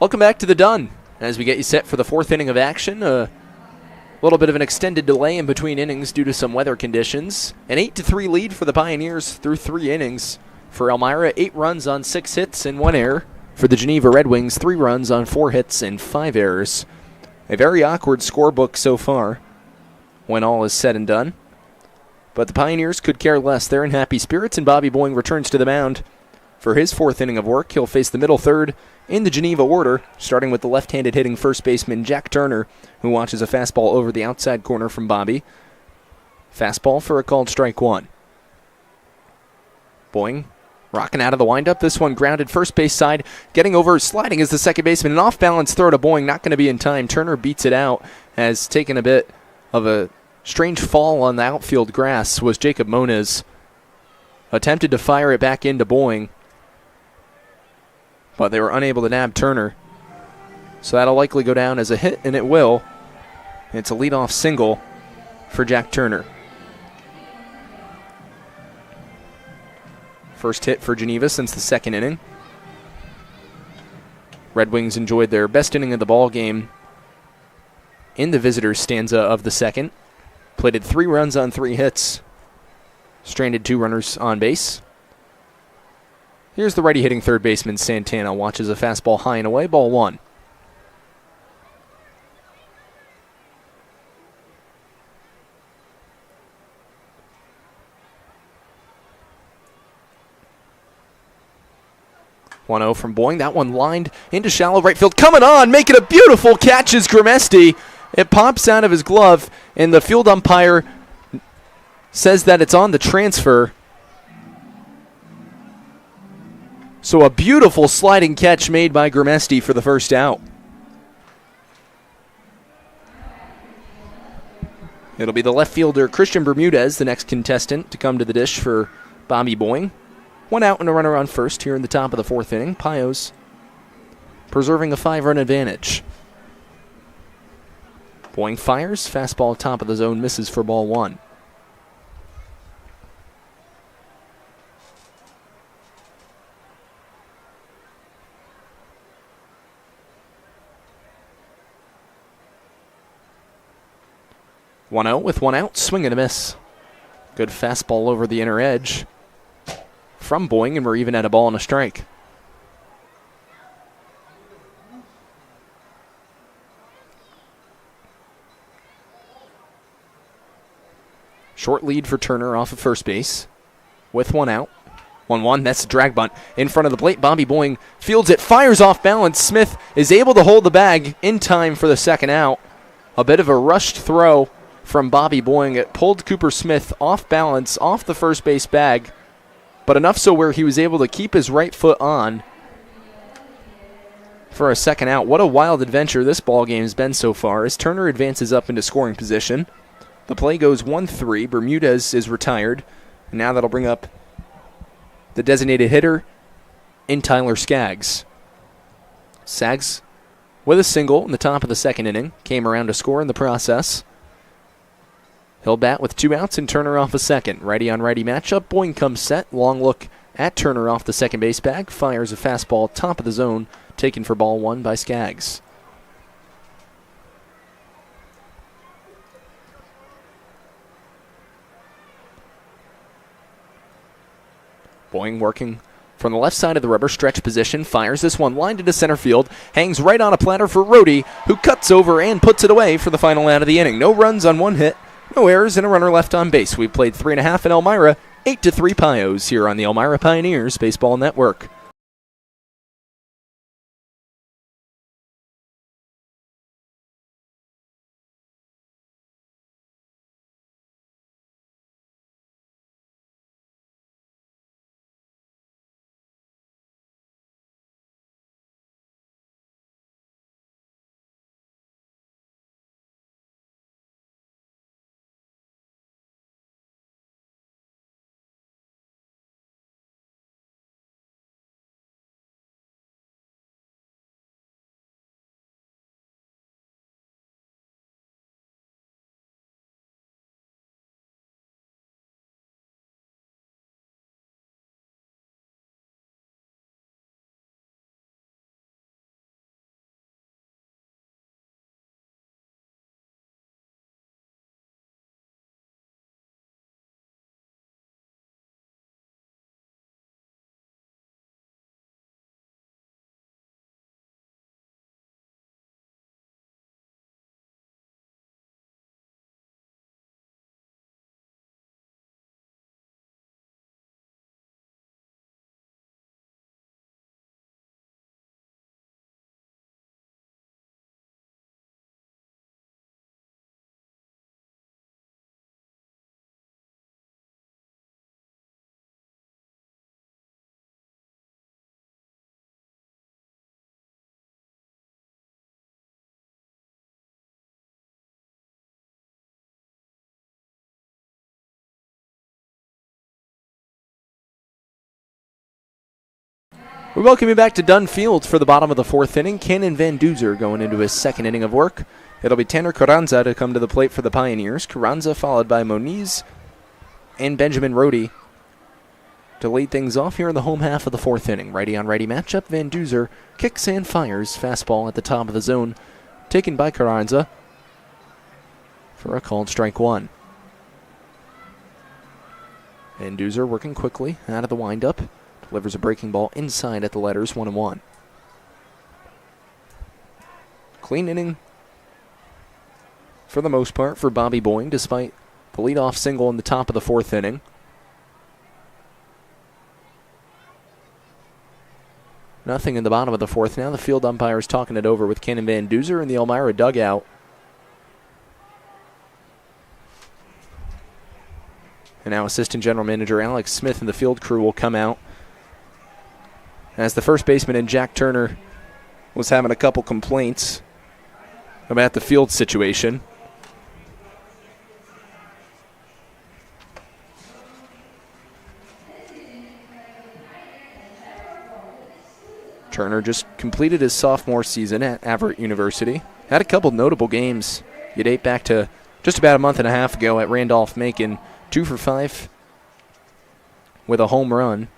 Welcome back to the Dunn as we get you set for the fourth inning of action. A little bit of an extended delay in between innings due to some weather conditions. An 8-3 lead for the Pioneers through 3 innings. For Elmira, 8 runs on 6 hits and 1 error. For the Geneva Red Wings, 3 runs on 4 hits and 5 errors. A very awkward scorebook so far when all is said and done. But the Pioneers could care less. They're in happy spirits, and Bobby Boying returns to the mound. For his 4th inning of work, he'll face the middle third in the Geneva order, starting with the left-handed hitting first baseman Jack Turner, who watches a fastball over the outside corner from Bobby. Fastball for a called strike 1. Boying rocking out of the windup. This one grounded first base side, getting over, sliding as the second baseman. An off-balance throw to Boying, not going to be in time. Turner beats it out, has taken a bit of a strange fall on the outfield grass, was Jacob Moniz. Attempted to fire it back into Boying, but they were unable to nab Turner. So that'll likely go down as a hit, and it will. It's a leadoff single for Jack Turner. First hit for Geneva since the 2nd inning. Red Wings enjoyed their best inning of the ball game in the visitors' stanza of the 2nd. Plated 3 runs on 3 hits. Stranded 2 runners on base. Here's the righty hitting third baseman Santana. Watches a fastball high and away, ball 1. (1-0) from Boying. That one lined into shallow right field. Coming on, making a beautiful catch is Grimesti. It pops out of his glove, and the field umpire says that it's on the transfer. So a beautiful sliding catch made by Grimesti for the first out. It'll be the left fielder Christian Bermudez, the next contestant to come to the dish for Bobby Boying. 1 out and a runner on first here in the top of the 4th inning. Pios preserving a 5-run advantage. Boying fires, fastball top of the zone, misses for ball 1. (1-0) with 1 out, swing and a miss. Good fastball over the inner edge from Boying, and we're even at a ball and a strike. Short lead for Turner off of first base with 1 out. 1-1, that's a drag bunt in front of the plate. Bobby Boying fields it, fires off balance. Smith is able to hold the bag in time for the 2nd out. A bit of a rushed throw from Bobby Boying. It pulled Cooper Smith off balance, off the first base bag, but enough so where he was able to keep his right foot on for a 2nd out. What a wild adventure this ball game has been so far as Turner advances up into scoring position. The play goes 1-3. Bermudez is retired, and now that'll bring up the designated hitter in Tyler Skaggs. Skaggs with a single in the top of the 2nd inning. Came around to score in the process. He'll bat with 2 outs and Turner off a second. Righty on righty matchup. Boying comes set. Long look at Turner off the second base bag. Fires a fastball top of the zone. Taken for ball 1 by Skaggs. Boying working from the left side of the rubber, stretch position, fires this one lined into center field, hangs right on a platter for Rohde, who cuts over and puts it away for the final out of the inning. No runs on 1 hit, no errors, and a runner left on base. We've played 3.5 in Elmira, 8-3 Pios here on the Elmira Pioneers Baseball Network. We welcome you back to Dunn Field for the bottom of the fourth inning. Cannon Van Duzer going into his second inning of work. It'll be Tanner Carranza to come to the plate for the Pioneers. Carranza followed by Moniz and Benjamin Rohde to lead things off here in the home half of the fourth inning. Righty-on-righty matchup. Van Duzer kicks and fires. Fastball at the top of the zone, taken by Carranza for a called strike one. Van Duzer working quickly out of the windup. Delivers a breaking ball inside at the letters, 1-1. Clean inning for the most part for Bobby Boying, despite the leadoff single in the top of the fourth inning. Nothing in the bottom of the fourth. Now the field umpire is talking it over with Cannon Van Duzer in the Elmira dugout. And now Assistant General Manager Alex Smith and the field crew will come out, as the first baseman and Jack Turner was having a couple complaints about the field situation. Turner just completed his sophomore season at Averett University. Had a couple notable games. You date back to just about a month and a half ago at Randolph-Macon, 2 for 5 with a home run.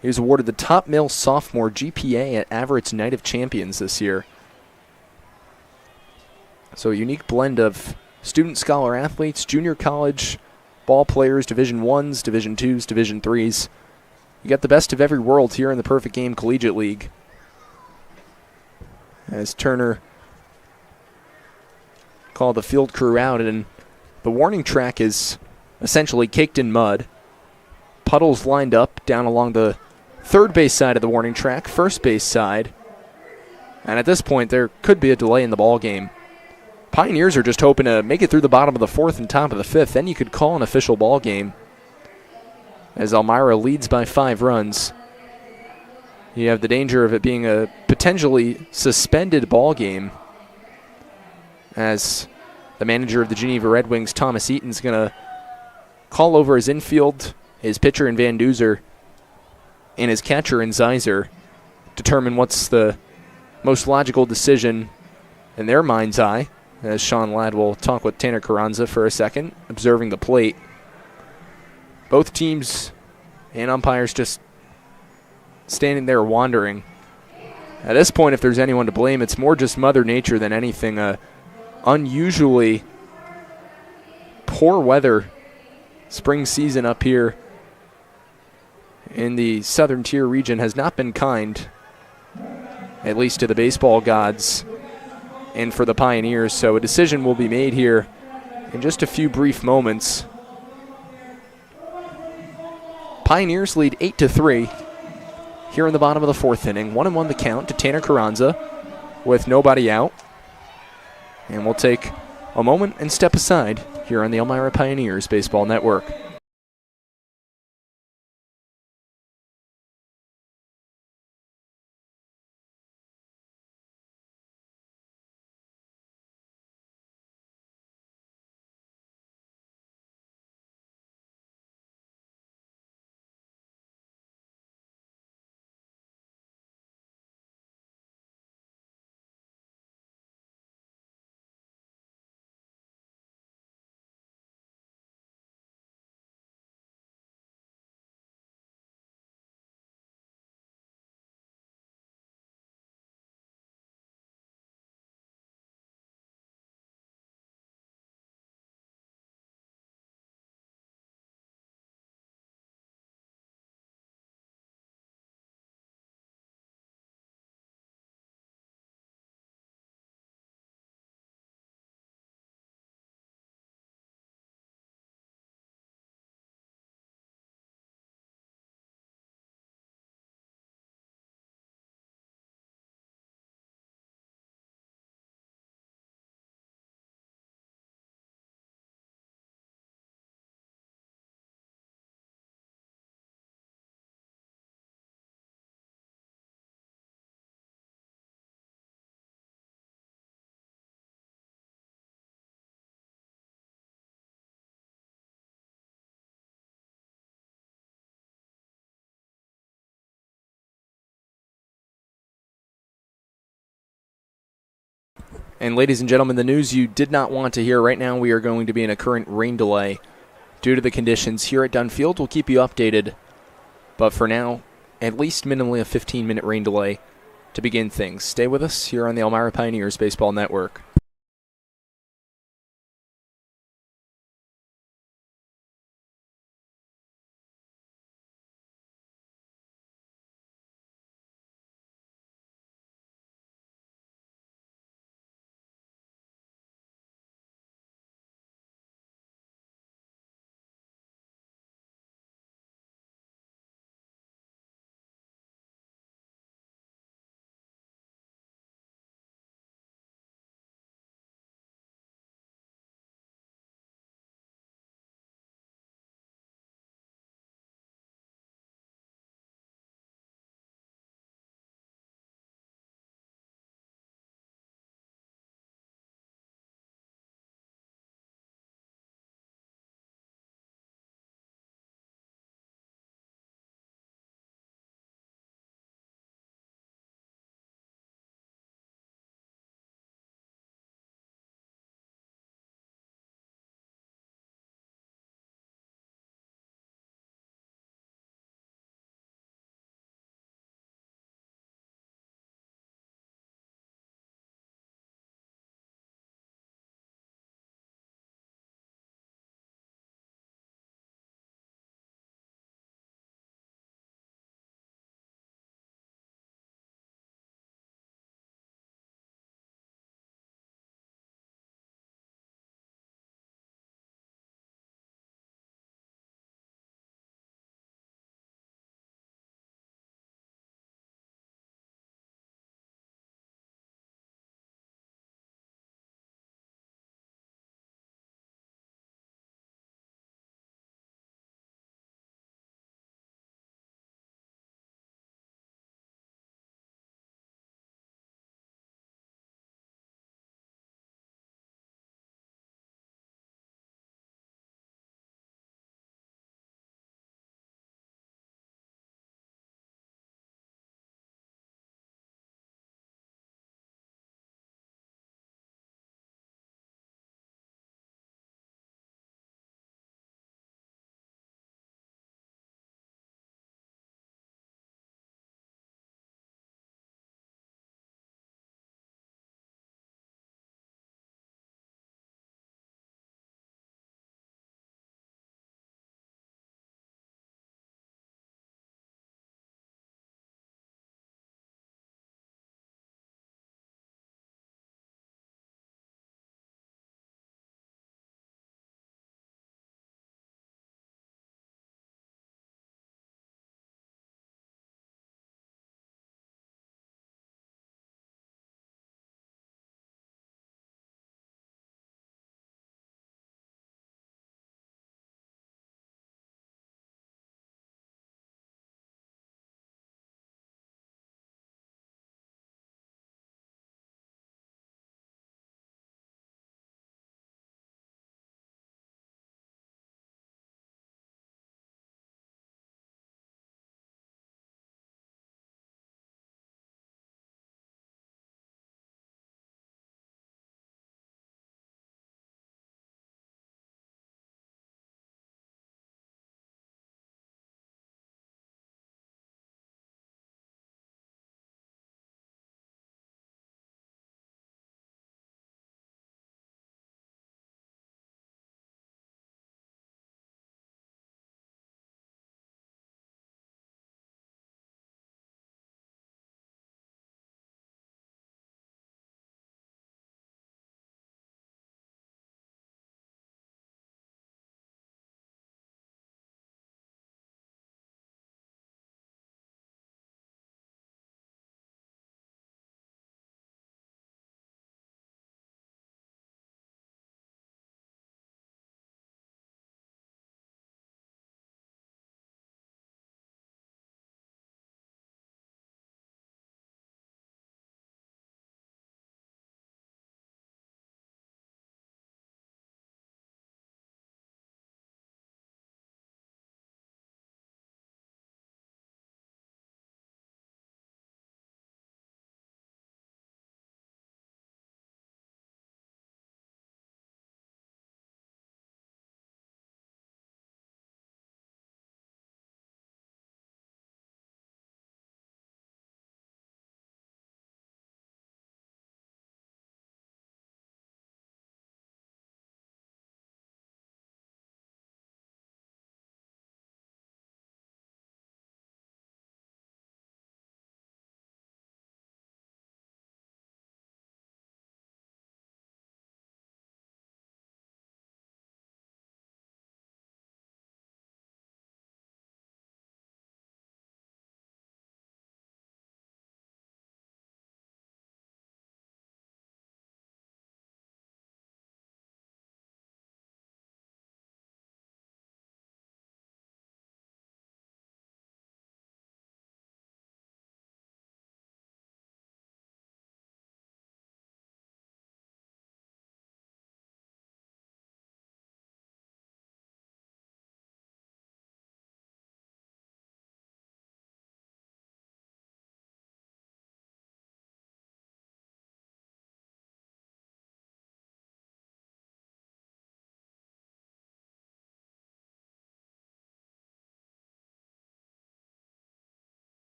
He was awarded the top male sophomore GPA at Averett's Night of Champions this year. So a unique blend of student scholar athletes, junior college ball players, Division I's, Division II's, Division III's. You got the best of every world here in the Perfect Game Collegiate League. As Turner called the field crew out, and the warning track is essentially caked in mud. Puddles lined up down along the third base side of the warning track, first base side. And at this point, there could be a delay in the ball game. Pioneers are just hoping to make it through the bottom of the fourth and top of the fifth. Then you could call an official ball game, as Elmira leads by 5 runs. You have the danger of it being a potentially suspended ball game, as the manager of the Geneva Red Wings, Thomas Eaton, is going to call over his infield, his pitcher in Van Duzer, and his catcher in Zeiser, determine what's the most logical decision in their mind's eye, as Sean Ladd will talk with Tanner Carranza for a second, observing the plate. Both teams and umpires just standing there wondering. At this point, if there's anyone to blame, it's more just Mother Nature than anything. Unusually poor weather spring season up here in the southern tier region has not been kind, at least to the baseball gods and for the Pioneers. So a decision will be made here in just a few brief moments. Pioneers lead 8-3 here in the bottom of the fourth inning. 1-1 the count to Tanner Carranza with nobody out. And we'll take a moment and step aside here on the Elmira Pioneers Baseball Network. And ladies and gentlemen, the news you did not want to hear right now, we are going to be in a current rain delay due to the conditions here at Dunn Field. We'll keep you updated. But for now, at least minimally a 15-minute rain delay to begin things. Stay with us here on the Elmira Pioneers Baseball Network.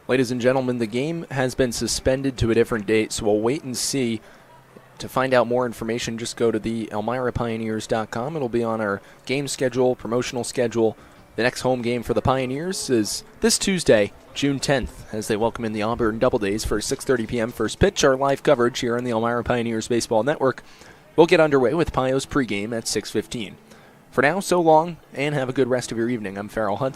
Ladies and gentlemen, the game has been suspended to a different date, so we'll wait and see. To find out more information, just go to the ElmiraPioneers.com. It'll be on our game schedule, promotional schedule. The next home game for the Pioneers is this Tuesday, June 10th, as they welcome in the Auburn Double Days for 6:30 p.m. first pitch. Our live coverage here on the Elmira Pioneers Baseball Network will get underway with Pio's pregame at 6:15. For now, so long, and have a good rest of your evening. I'm Farrell Hudson.